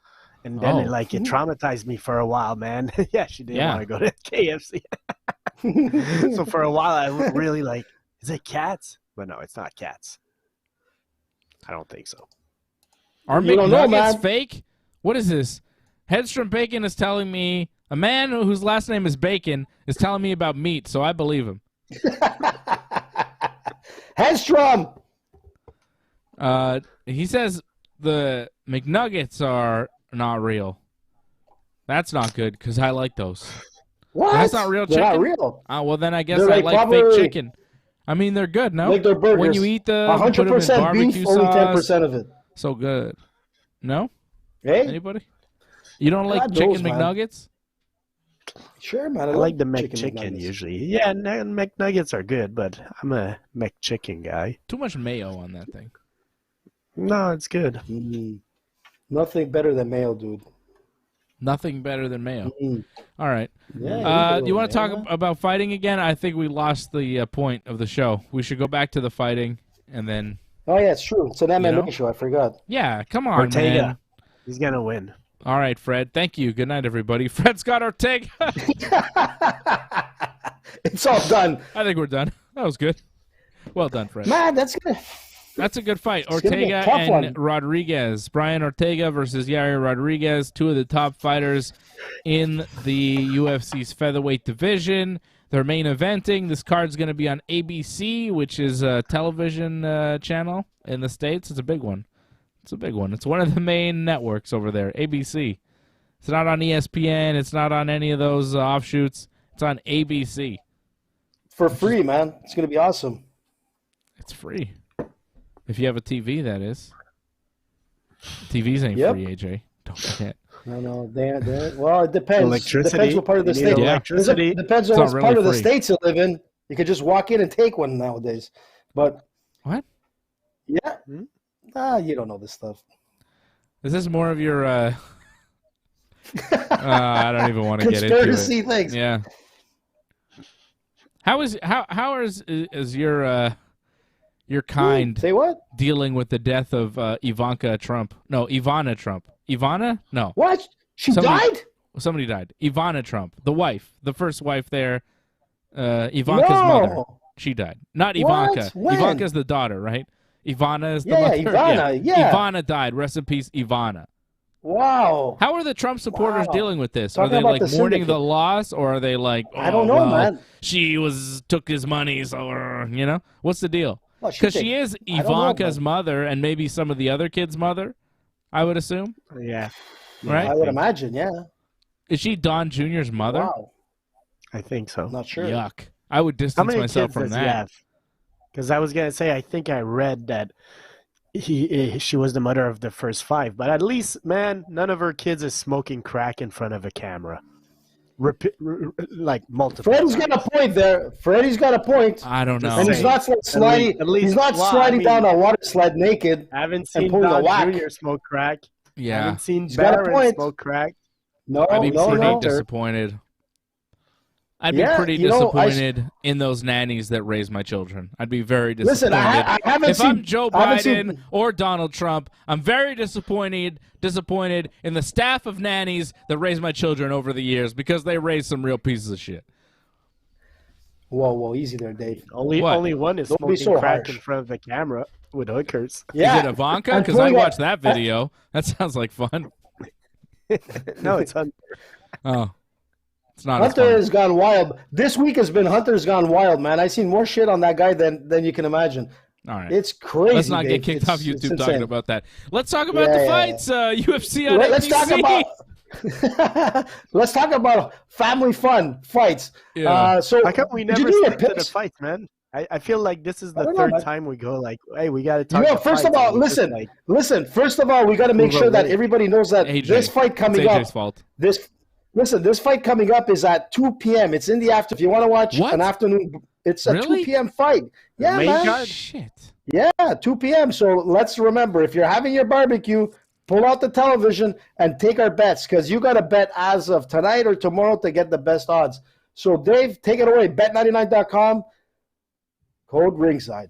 And then it traumatized me for a while, man. Yeah, she didn't want to go to KFC. So for a while, I was really like, is it cats? But no, it's not cats. I don't think so. Are McNuggets fake? What is this? Headstrom Bacon is telling me, a man whose last name is Bacon is telling me about meat, so I believe him. Headstrom! He says the McNuggets are not real. That's not good, because I like those. What? That's not real chicken? They're not real. Well, then I guess I like fake chicken. I mean, they're good, no? Like their burgers. When you eat them, 100% put them in barbecue beef, sauce. only 10% of it. So good. No? Hey? Anybody? You don't like chicken McNuggets? Sure, man. I like the McChicken usually. Yeah, McNuggets are good, but I'm a McChicken guy. Too much mayo on that thing. No, it's good. Nothing better than mayo, dude. Nothing better than mayo. All right. Yeah, you want to talk about fighting again? I think we lost the point of the show. We should go back to the fighting and then... Oh, yeah, it's true. It's an MMA show. I forgot. Yeah, come on, Ortega. man. He's going to win. All right, Fred. Thank you. Good night, everybody. Fred Scott Ortega. It's all done. I think we're done. That was good. Well done, Fred. Man, that's good. That's a good fight. Ortega and Rodriguez. Brian Ortega versus Yair Rodriguez, two of the top fighters in the UFC's featherweight division. They're main eventing. This card's going to be on ABC, which is a television channel in the States. It's a big one. It's a big one. It's one of the main networks over there, ABC. It's not on ESPN. It's not on any of those offshoots. It's on ABC. For free, man. It's going to be awesome. It's free. If you have a TV, that is. TVs ain't free, AJ. Don't forget. No. Well, it depends. Electricity. Depends what part of the state. Electricity. Depends on what part of the states you live in. You could just walk in and take one nowadays. But what? Yeah. You don't know this stuff. Is this more of your? I don't even want to get into it. Conspiracy things. Yeah. How is your You're kind. Say what? Dealing with the death of Ivanka Trump. No, Ivana Trump. Ivana? No. What? She died? Somebody died. Ivana Trump, the wife, the first wife there, Ivanka's mother. She died. Not Ivanka. When? Ivanka's the daughter, right? Ivana is the Yeah, mother. Ivana, yeah. Ivana died. Rest in peace, Ivana. Wow. How are the Trump supporters deling with this? Talking are they about like the mourning syndicate. the loss, or are they like, I don't know, man. She took his money, so what's the deal? Well, Because she is I don't know, Ivanka's mother, and maybe some of the other kids' mother. I would assume. Yeah. Right? I would imagine, yeah. Is she Don Jr.'s mother? Wow. I think so. I'm not sure. Yuck! I would How distance many myself kids from does he that. have? Because I was gonna say, I think I read that she was the mother of the first 5, but at least, man, none of her kids is smoking crack in front of a camera, like multiple. Freddie's got a point there. Freddie's got a point. I don't know. And he's not sliding. At least, he's not sliding down a water sled naked. I haven't and seen pulling a Don whack. Jr. smoke crack. I Yeah, haven't seen He's got a Barron point. smoke crack. No, I'd be pretty no. disappointed. I'd be Yeah, pretty you know, disappointed in those nannies that raise my children. I'd be very disappointed. Listen, I haven't if seen. I'm Joe I haven't Biden seen- or Donald Trump, I'm very disappointed in the staff of nannies that raised my children over the years because they raised some real pieces of shit. Whoa, easy there, Dave. Only one is Don't be smoking so crack harsh. in front of the camera with hookers. Yeah. Is it Ivanka? I'm Because I pulling watched up- that video. That sounds like fun. No, it's Hunter. Oh, it's not as Hunter fun. has gone wild. This week has been Hunter's gone wild, man. I've seen more shit on that guy than you can imagine. All right. It's crazy. Let's not Dave. get kicked It's- off it's YouTube talking insane. about that. Let's talk about the Yeah. fights. UFC on Let's talk ABC. about. Let's talk about family fun fights. Yeah. So How come we did you never do your stick to the picks? fights, man? I feel like this is I the don't know, third man. time we go like, hey, we got to talk. about First of fights, all, and we just, listen. like, Listen. First of all, we got to make Move sure that away. everybody knows that AJ. this fight coming It's up. AJ's fault. This fight coming up is at 2 p.m. It's in the afternoon. If you want to watch What? an afternoon, it's a Really? 2 p.m. fight. Yeah, Main man. card? Shit. Yeah, 2 p.m. So let's remember, if you're having your barbecue, pull out the television and take our bets because you got to bet as of tonight or tomorrow to get the best odds. So, Dave, take it away. Bet99.com, code Ringside.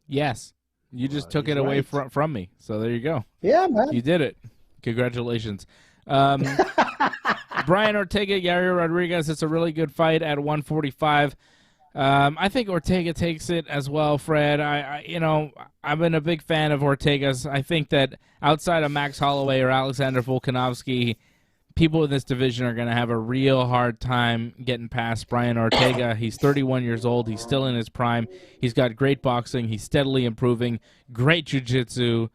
Yes. You just took it he's away right. from me. So there you go. Yeah, man. You did it. Congratulations. Brian Ortega, Yair Rodriguez. It's a really good fight at 145. I think Ortega takes it as well, Fred. I've been a big fan of Ortega's. I think that outside of Max Holloway or Alexander Volkanovski, people in this division are going to have a real hard time getting past Brian Ortega. He's 31 years old. He's still in his prime. He's got great boxing. He's steadily improving. Great jiu-jitsu.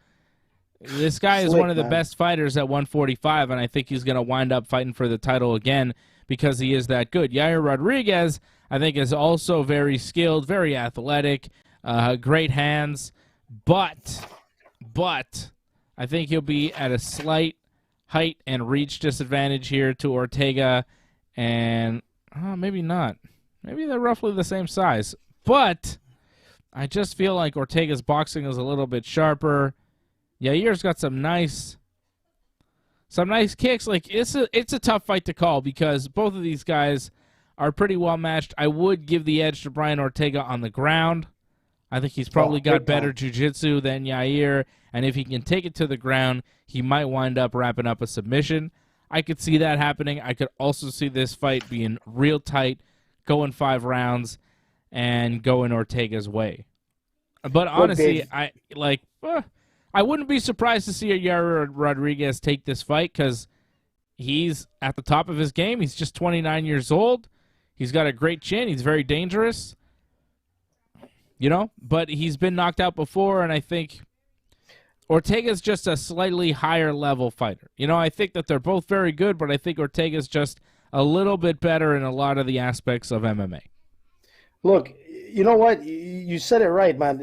This guy is Slick, one of the man. best fighters at 145, and I think he's going to wind up fighting for the title again because he is that good. Yair Rodriguez, I think, is also very skilled, very athletic, great hands, but I think he'll be at a slight height and reach disadvantage here to Ortega, and maybe not. Maybe they're roughly the same size, but I just feel like Ortega's boxing is a little bit sharper. Yair's got some nice kicks. Like it's a tough fight to call because both of these guys are pretty well matched. I would give the edge to Brian Ortega on the ground. I think he's probably got big better time. jiu-jitsu than Yair, and if he can take it to the ground, he might wind up wrapping up a submission. I could see that happening. I could also see this fight being real tight, going 5 rounds, and going Ortega's way. But honestly, Dave. I wouldn't be surprised to see a Yair Rodriguez take this fight because he's at the top of his game. He's just 29 years old. He's got a great chin. He's very dangerous. But he's been knocked out before, and I think Ortega's just a slightly higher level fighter. I think that they're both very good, but I think Ortega's just a little bit better in a lot of the aspects of MMA. Look, you know what? You said it right, man.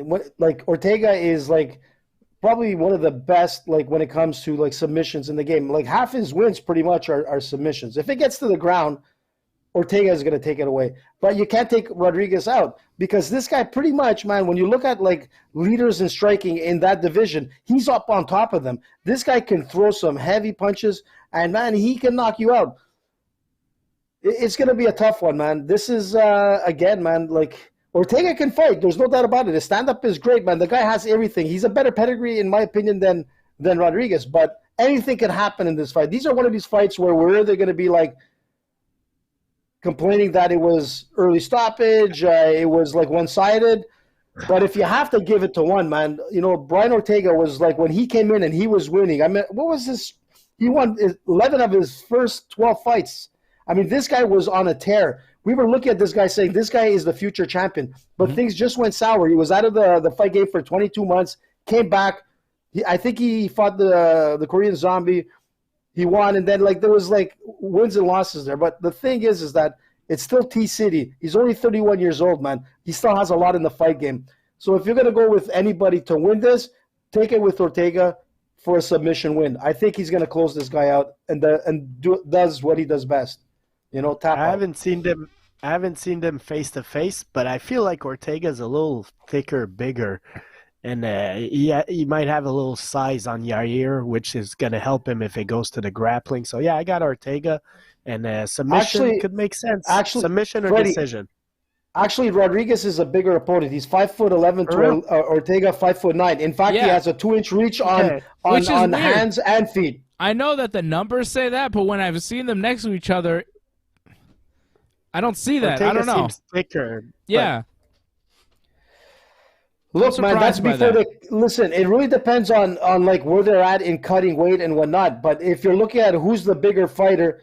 Ortega is probably one of the best when it comes to submissions in the game. Half his wins pretty much are submissions. If it gets to the ground, Ortega is going to take it away. But you can't take Rodriguez out because this guy pretty much, man, when you look at leaders in striking in that division, he's up on top of them. This guy can throw some heavy punches and, man, he can knock you out. It's going to be a tough one, man. This is, again, man, Ortega can fight. There's no doubt about it. His stand-up is great, man. The guy has everything. He's a better pedigree, in my opinion, than Rodriguez. But anything can happen in this fight. These are one of these fights where we're either going to be like complaining that it was early stoppage, it was like one-sided. But if you have to give it to one, man, Brian Ortega was like when he came in and he was winning. I mean, what was this? He won 11 of his first 12 fights. I mean, this guy was on a tear. We were looking at this guy saying this guy is the future champion, but things just went sour. He was out of the fight game for 22 months, came back. I think he fought the Korean Zombie. He won, and then there was wins and losses there. But the thing is that it's still T-City. He's only 31 years old, man. He still has a lot in the fight game. So if you're going to go with anybody to win this, take it with Ortega for a submission win. I think he's going to close this guy out and does what he does best. Tap out. I haven't seen them face to face, but I feel like Ortega's a little thicker, bigger, and he might have a little size on Yair, which is going to help him if it goes to the grappling. So yeah, I got Ortega, and submission could make sense. Submission or Freddie, decision. Actually, Rodriguez is a bigger opponent. He's 5'11" to Ortega 5'9". In fact, he has a 2-inch reach on hands and feet. I know that the numbers say that, but when I've seen them next to each other, I don't see that. Ortega I don't know. Seems thicker. Yeah. Look, man, that's before listen, it really depends on where they're at in cutting weight and whatnot. But if you're looking at who's the bigger fighter,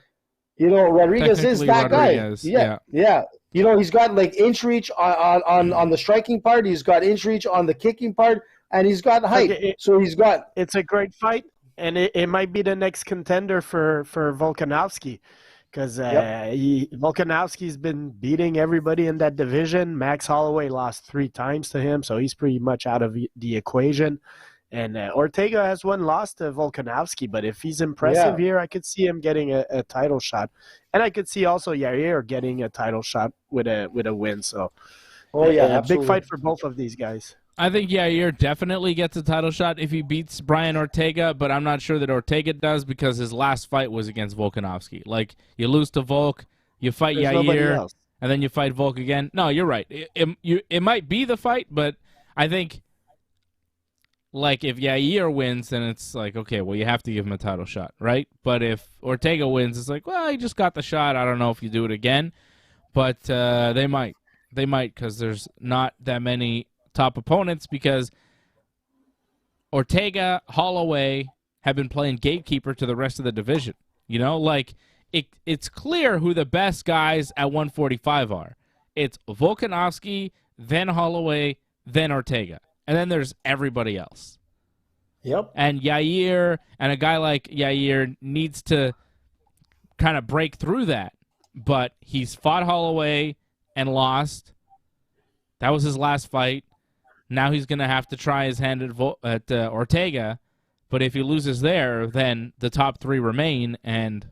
Rodriguez is that guy. Yeah. He's got inch reach on the striking part. He's got inch reach on the kicking part, and he's got height. It's a great fight, and it might be the next contender for Volkanovski. Because Volkanovski's been beating everybody in that division. Max Holloway lost 3 times to him, so he's pretty much out of the equation. And Ortega has one loss to Volkanovski, but if he's impressive here, I could see him getting a title shot. And I could see also Yair getting a title shot with a win. So, a big fight for both of these guys. I think Yair definitely gets a title shot if he beats Brian Ortega, but I'm not sure that Ortega does because his last fight was against Volkanovski. You lose to Volk, you fight Yair, and then you fight Volk again. No, you're right. It might be the fight, but I think if Yair wins, then it's okay, well, you have to give him a title shot, right? But if Ortega wins, it's well, he just got the shot. I don't know if you do it again, but they might. They might because there's not that many top opponents because Ortega, Holloway have been playing gatekeeper to the rest of the division. It's clear who the best guys at 145 are. It's Volkanovski, then Holloway, then Ortega. And then there's everybody else. Yep. And Yair and a guy like Yair needs to kind of break through that. But he's fought Holloway and lost. That was his last fight. Now he's going to have to try his hand at Ortega. But if he loses there, then the top 3 remain, and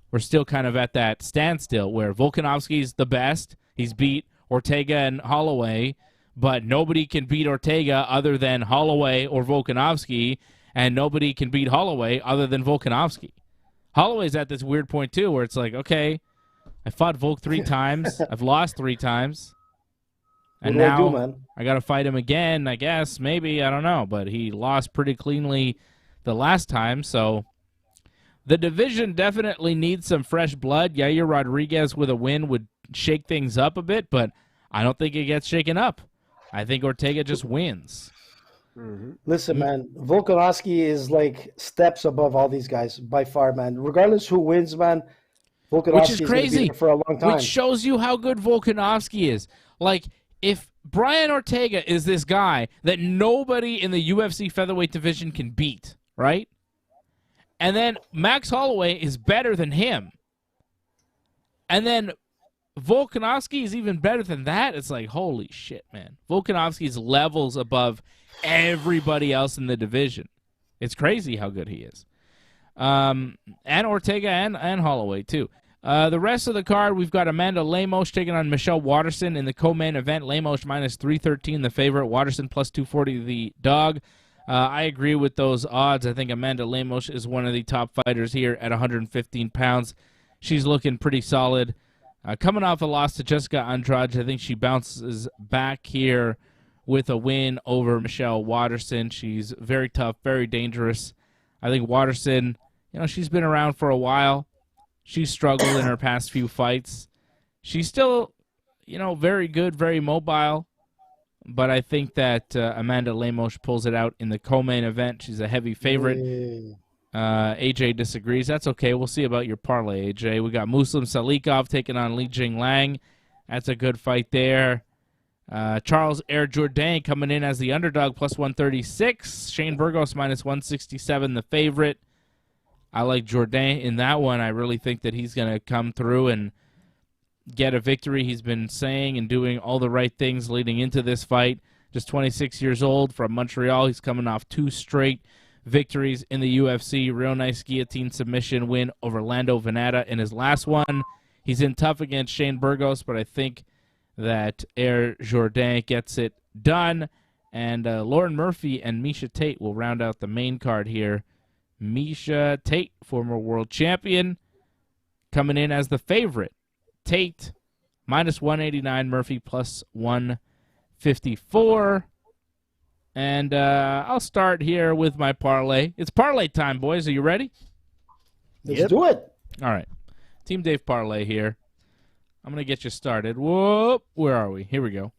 we're still kind of at that standstill where Volkanovski's the best. He's beat Ortega and Holloway, but nobody can beat Ortega other than Holloway or Volkanovski, and nobody can beat Holloway other than Volkanovski. Holloway's at this weird point, too, where it's okay, I fought Volk 3 times. I've lost 3 times. And now I got to fight him again, I guess. Maybe. I don't know. But he lost pretty cleanly the last time. So the division definitely needs some fresh blood. Yair Rodriguez with a win would shake things up a bit, but I don't think it gets shaken up. I think Ortega just wins. Mm-hmm. Listen, man, Volkanovski is steps above all these guys by far, man. Regardless who wins, man, Volkanovski which is crazy be for a long time. Which shows you how good Volkanovski is. If Brian Ortega is this guy that nobody in the UFC featherweight division can beat, right? And then Max Holloway is better than him. And then Volkanovski is even better than that. It's holy shit, man. Volkanovski's levels above everybody else in the division. It's crazy how good he is. And Ortega and Holloway, too. The rest of the card, we've got Amanda Lamos taking on Michelle Waterson in the co-main event. Lamos minus 313, the favorite. Waterson plus 240, the dog. I agree with those odds. I think Amanda Lamos is one of the top fighters here at 115 pounds. She's looking pretty solid. Coming off a loss to Jessica Andrade, I think she bounces back here with a win over Michelle Waterson. She's very tough, very dangerous. I think Waterson, she's been around for a while. She's struggled in her past few fights. She's still, very good, very mobile. But I think that Amanda Lamos pulls it out in the co-main event. She's a heavy favorite. AJ disagrees. That's okay. We'll see about your parlay, AJ. We got Muslim Salikov taking on Li Jinglang. That's a good fight there. Charles Air Jourdain coming in as the underdog, plus 136. Shane Burgos, minus 167, the favorite. I like Jourdain in that one. I really think that he's going to come through and get a victory. He's been saying and doing all the right things leading into this fight. Just 26 years old from Montreal. He's coming off 2 straight victories in the UFC. Real nice guillotine submission win over Lando Venata in his last one. He's in tough against Shane Burgos, but I think that Air Jourdain gets it done. And Lauren Murphy and Miesha Tate will round out the main card here. Miesha Tate, former world champion, coming in as the favorite. Tate, minus 189, Murphy, plus 154. And I'll start here with my parlay. It's parlay time, boys. Are you ready? Let's do it. All right. Team Dave parlay here. I'm going to get you started. Whoop. Where are we? Here we go.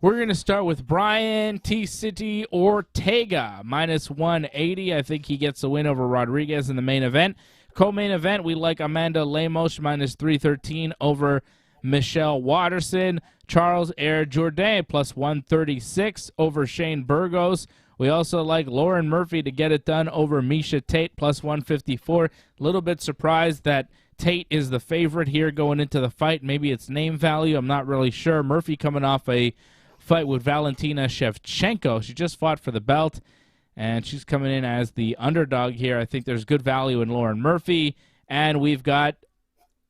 We're going to start with Brian T-City Ortega, minus 180. I think he gets a win over Rodriguez in the main event. Co-main event, we like Amanda Lemos, minus 313 over Michelle Waterson. Charles Air Jourdain, plus 136 over Shane Burgos. We also like Lauren Murphy to get it done over Miesha Tate, plus 154. A little bit surprised that Tate is the favorite here going into the fight. Maybe it's name value. I'm not really sure. Murphy coming off a fight with Valentina Shevchenko. She just fought for the belt, and she's coming in as the underdog here. I think there's good value in Lauren Murphy. And we've got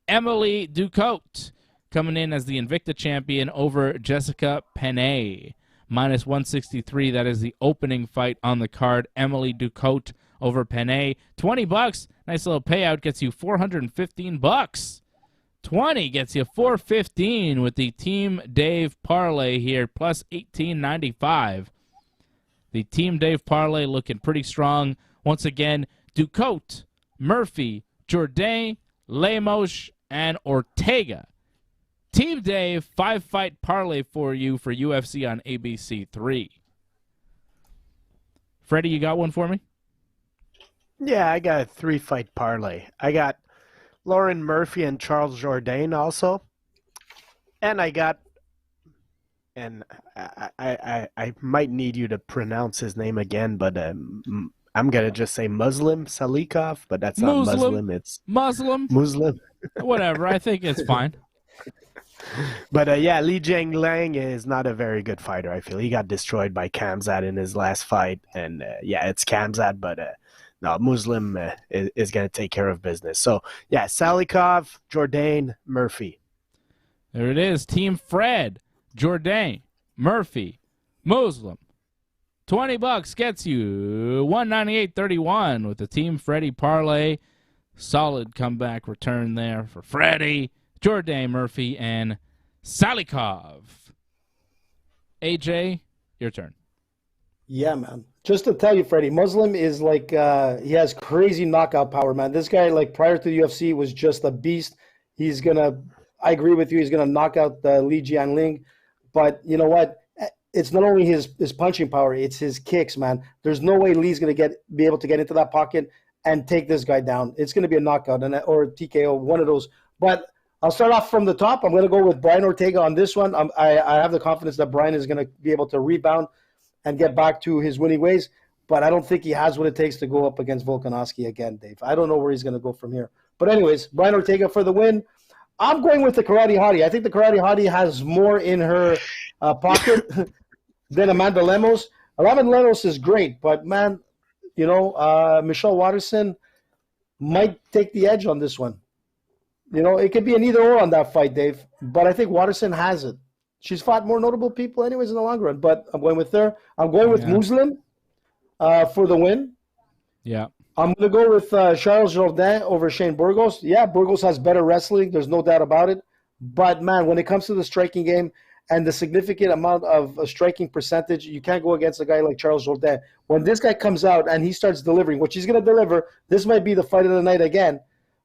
Emily Ducote coming in as the Invicta champion over Jessica Penne. Minus 163. That is the opening fight on the card. Emily Ducote over Penne. $20. Nice little payout. Gets you $415. 20 gets you $415 with the Team Dave parlay here, plus $18.95. The Team Dave parlay looking pretty strong. Once again, Ducote, Murphy, Jourdain, Lemos, and Ortega. Team Dave 5-fight parlay for you for UFC on ABC 3. Freddie, you got one for me? Yeah, I got a 3-fight parlay. I got Lauren Murphy and Charles Jourdain also. And I got, and I might need you to pronounce his name again, but I'm going to just say Muslim Salikov, but that's not Muslim. It's Muslim. Whatever. I think it's fine. But yeah, Li Jinglang is not a very good fighter, I feel. He got destroyed by Khamzat in his last fight. And yeah, it's Khamzat, but no, Muslim is going to take care of business. So yeah, Salikov, Jourdain, Murphy. There it is. Team Fred, Jourdain, Murphy, Muslim. $20 gets you $198.31 with the Team Freddie parlay. Solid comeback return there for Freddie, Jourdain, Murphy, and Salikov. AJ, your turn. Yeah, man. Just to tell you, Freddie, Muslim is like, he has crazy knockout power, man. This guy, like, prior to the UFC, was just a beast. I agree with you, he's going to knock out Li Jianling. But you know what? It's not only his punching power, it's his kicks, man. There's no way Lee's going to be able to get into that pocket and take this guy down. It's going to be a knockout or a TKO, one of those. But I'll start off from the top. I'm going to go with Brian Ortega on this one. I have the confidence that Brian is going to be able to rebound and get back to his winning ways. But I don't think he has what it takes to go up against Volkanovski again, Dave. I don't know where he's going to go from here. But anyways, Brian Ortega for the win. I'm going with the Karate Hottie. I think the Karate Hottie has more in her pocket than Amanda Lemos. Amanda Lemos is great, but, man, you know, Michelle Waterson might take the edge on this one. You know, it could be an either-or on that fight, Dave, but I think Waterson has it. She's fought more notable people anyways in the long run, but I'm going with her. I'm going with Muslim for the win. Yeah. I'm going to go with Charles Jourdain over Shane Burgos. Yeah, Burgos has better wrestling. There's no doubt about it. But, man, when it comes to the striking game and the significant amount of striking percentage, you can't go against a guy like Charles Jourdain. When this guy comes out and he starts delivering, which he's going to deliver, this might be the fight of the night again.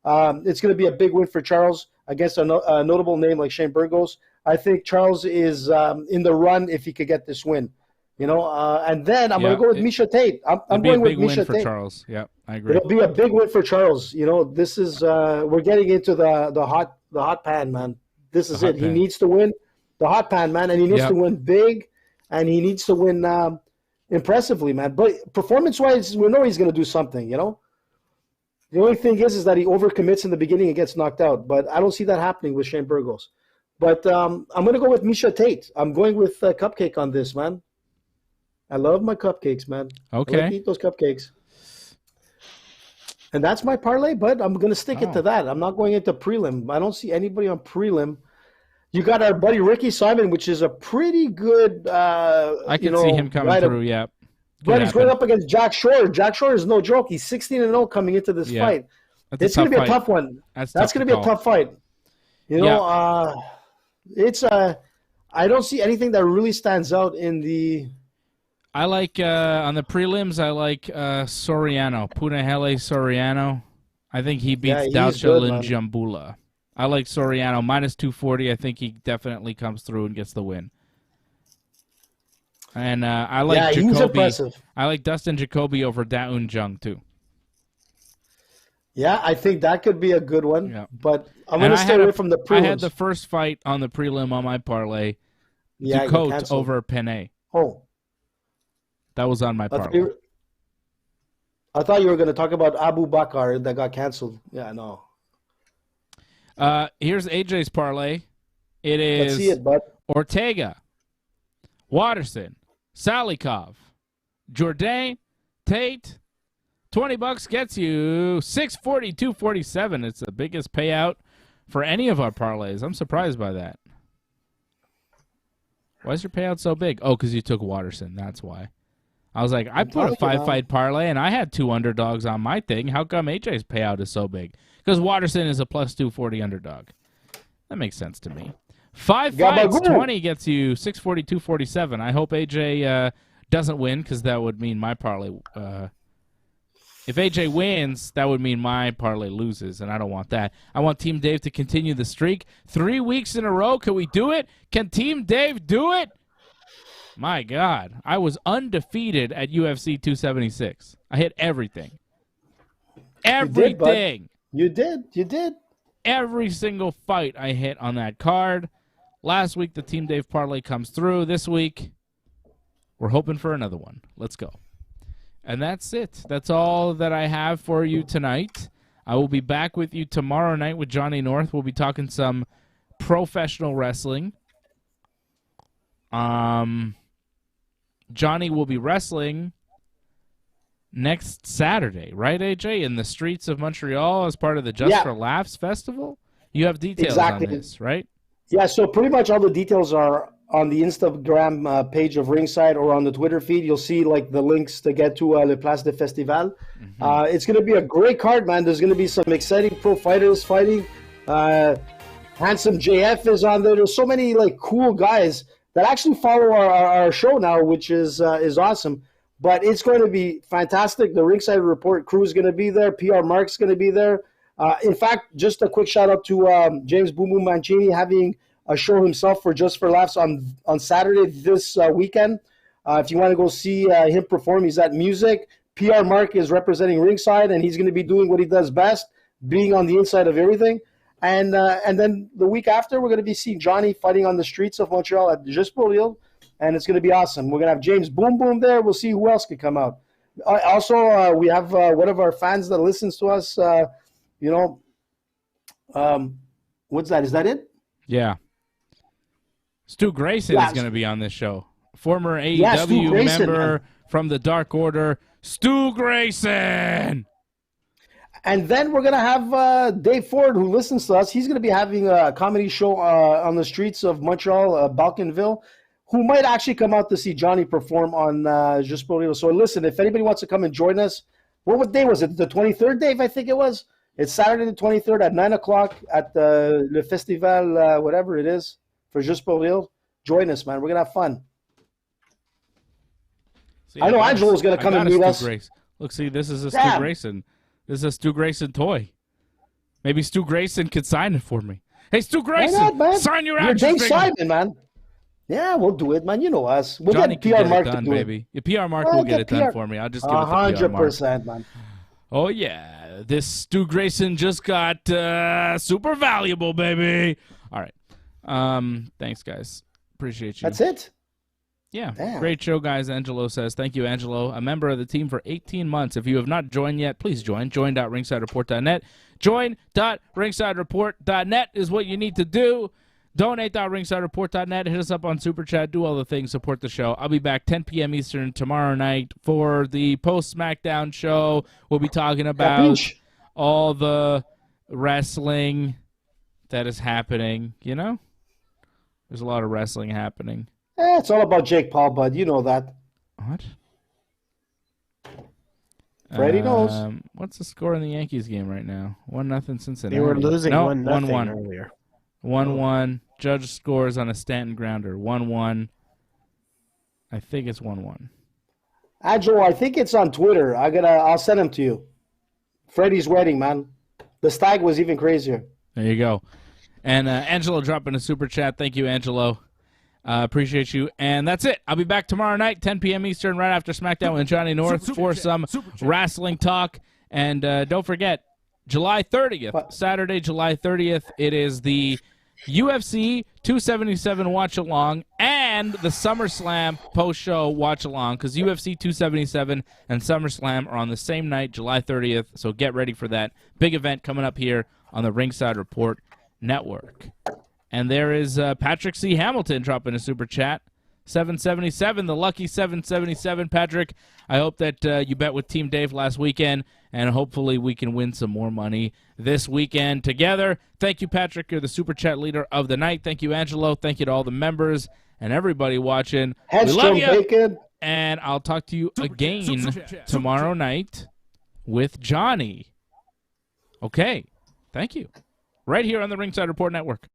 It's going to be a big win for Charles against a notable name like Shane Burgos. I think Charles is in the run if he could get this win. And then I'm going to go with Miesha Tate. I'm going with Miesha Tate. It'll be a big win for Charles. Yeah, I agree. It'll be a big win for Charles. This is we're getting into the hot pan, man. This is it. He needs to win the hot pan, man, and he needs to win big, and he needs to win impressively, man. But performance-wise, we know he's going to do something. The only thing is that he overcommits in the beginning and gets knocked out. But I don't see that happening with Shane Burgos. But I'm going to go with Miesha Tate. I'm going with Cupcake on this, man. I love my cupcakes, man. Okay. I like to eat those cupcakes. And that's my parlay, but I'm going to stick it to that. I'm not going into prelim. I don't see anybody on prelim. You got our buddy Ricky Simon, which is a pretty good I can see him coming through, yeah. But he's going up against Jack Shore. Jack Shore is no joke. He's 16-0 coming into this fight. It's going to be a tough one. That's going to be a tough fight. It's I don't see anything that really stands out in the. I like on the prelims. I like Soriano, Punahele Soriano. I think he beats Dalchalin Jambula. I like Soriano minus 240. I think he definitely comes through and gets the win. And I like Jacoby. He's impressive. I like Dustin Jacoby over Daun Jung too. Yeah, I think that could be a good one. Yeah. But I'm going to stay away from the prelims. I had the first fight on the prelim on my parlay. Ducote over Penne. Oh. That was on my parlay. I thought you were going to talk about Abu Bakr that got canceled. Yeah, no. Here's AJ's parlay. It is Let's see it, bud. Ortega, Watterson, Salikov, Jourdain, Tate. $20 gets you 642.47. It's the biggest payout for any of our parlays. I'm surprised by that. Why is your payout so big? Oh, because you took Watterson. That's why. I was like, I put a 5-fight parlay, and I had 2 underdogs on my thing. How come AJ's payout is so big? Because Watterson is a plus 240 underdog. That makes sense to me. 5 fights, 20 gets you 642.47. I hope AJ doesn't win, because that would mean my parlay. If AJ wins, that would mean my parlay loses, and I don't want that. I want Team Dave to continue the streak. 3 weeks in a row. Can we do it? Can Team Dave do it? My God. I was undefeated at UFC 276. I hit everything. Everything. You did. Every single fight I hit on that card. Last week, the Team Dave parlay comes through. This week, we're hoping for another one. Let's go. And that's it. That's all that I have for you tonight. I will be back with you tomorrow night with Johnny North. We'll be talking some professional wrestling. Johnny will be wrestling next Saturday, right, AJ? In the streets of Montreal as part of the Just for Laughs Festival? You have details on this, right? Yeah, so pretty much all the details are on the Instagram page of Ringside or on the Twitter feed. You'll see like the links to get to Le Place de Festival. Mm-hmm. It's going to be a great card, man. There's going to be some exciting pro fighters fighting. Handsome JF is on there. There's so many like cool guys that actually follow our show now, which is awesome. But it's going to be fantastic. The Ringside Report crew is going to be there. PR Mark's going to be there. In fact, just a quick shout out to James Boom Boom Mancini having a show himself for Just for Laughs on Saturday this weekend. If you want to go see him perform, he's at Music. PR Mark is representing Ringside, and he's going to be doing what he does best, being on the inside of everything. And then the week after, we're going to be seeing Johnny fighting on the streets of Montreal at Just pour Rire, and it's going to be awesome. We're going to have James Boom Boom there. We'll see who else could come out. Also, we have one of our fans that listens to us. What's that? Is that it? Yeah. Stu Grayson is going to be on this show. Former AEW member from the Dark Order, Stu Grayson. And then we're going to have Dave Ford, who listens to us. He's going to be having a comedy show on the streets of Montreal, Balkanville, who might actually come out to see Johnny perform on Just pour Rire. So listen, if anybody wants to come and join us, what day was it? The 23rd, Dave, I think it was. It's Saturday the 23rd at 9 o'clock at the Le Festival, whatever it is, for Juste pour Rire. Join us, man. We're going to have fun. See, I know Angelo's going to come and meet us. Look, see, this is a Stu Grayson. This is a Stu Grayson toy. Maybe Stu Grayson could sign it for me. Hey, Stu Grayson, sign your action Dave figure. Simon, man. Yeah, we'll do it, man. You know us. We'll Johnny get PR Mark done, to do baby. Your PR Mark will get it done for me. I'll just give it to PR Mark. 100%, man. Oh, yeah. This Stu Grayson just got super valuable, baby. All right. Thanks, guys. Appreciate you. That's it? Yeah. Damn. Great show, guys. Angelo says, thank you, Angelo. A member of the team for 18 months. If you have not joined yet, please join. Join.ringsidereport.net. Join.ringsidereport.net is what you need to do. Donate.ringsidereport.net. Hit us up on Super Chat. Do all the things. Support the show. I'll be back 10 p.m. Eastern tomorrow night for the post-SmackDown show. We'll be talking about all the wrestling that is happening. You know? There's a lot of wrestling happening. It's all about Jake Paul, bud. You know that. What? Freddie knows. What's the score in the Yankees game right now? 1-0 Cincinnati. They were losing 1-0 1-1 earlier. 1-1. Judge scores on a Stanton grounder. 1-1. I think it's 1-1. Angelo, I think it's on Twitter. I'll send him to you. Freddie's wedding, man. The stag was even crazier. There you go. And Angelo dropping a super chat. Thank you, Angelo. Appreciate you. And that's it. I'll be back tomorrow night, 10 p.m. Eastern, right after SmackDown with Johnny North for some wrestling talk. And don't forget, July 30th, Saturday, July 30th, it is the UFC 277 watch-along and the SummerSlam post-show watch-along, because UFC 277 and SummerSlam are on the same night, July 30th, so get ready for that big event coming up here on the Ringside Report Network. And there is Patrick C. Hamilton dropping a super chat. 777, the lucky 777. Patrick, I hope that you bet with Team Dave last weekend, and hopefully we can win some more money this weekend together. Thank you, Patrick. You're the super chat leader of the night. Thank you, Angelo. Thank you to all the members and everybody watching. We love you. Bacon. And I'll talk to you again tomorrow night with Johnny. Okay. Thank you. Right here on the Ringside Report Network.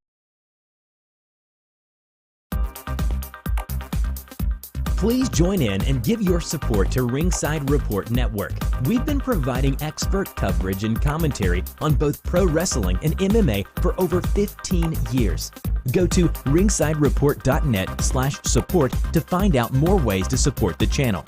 Please join in and give your support to Ringside Report Network. We've been providing expert coverage and commentary on both pro wrestling and MMA for over 15 years. Go to ringsidereport.net/support to find out more ways to support the channel.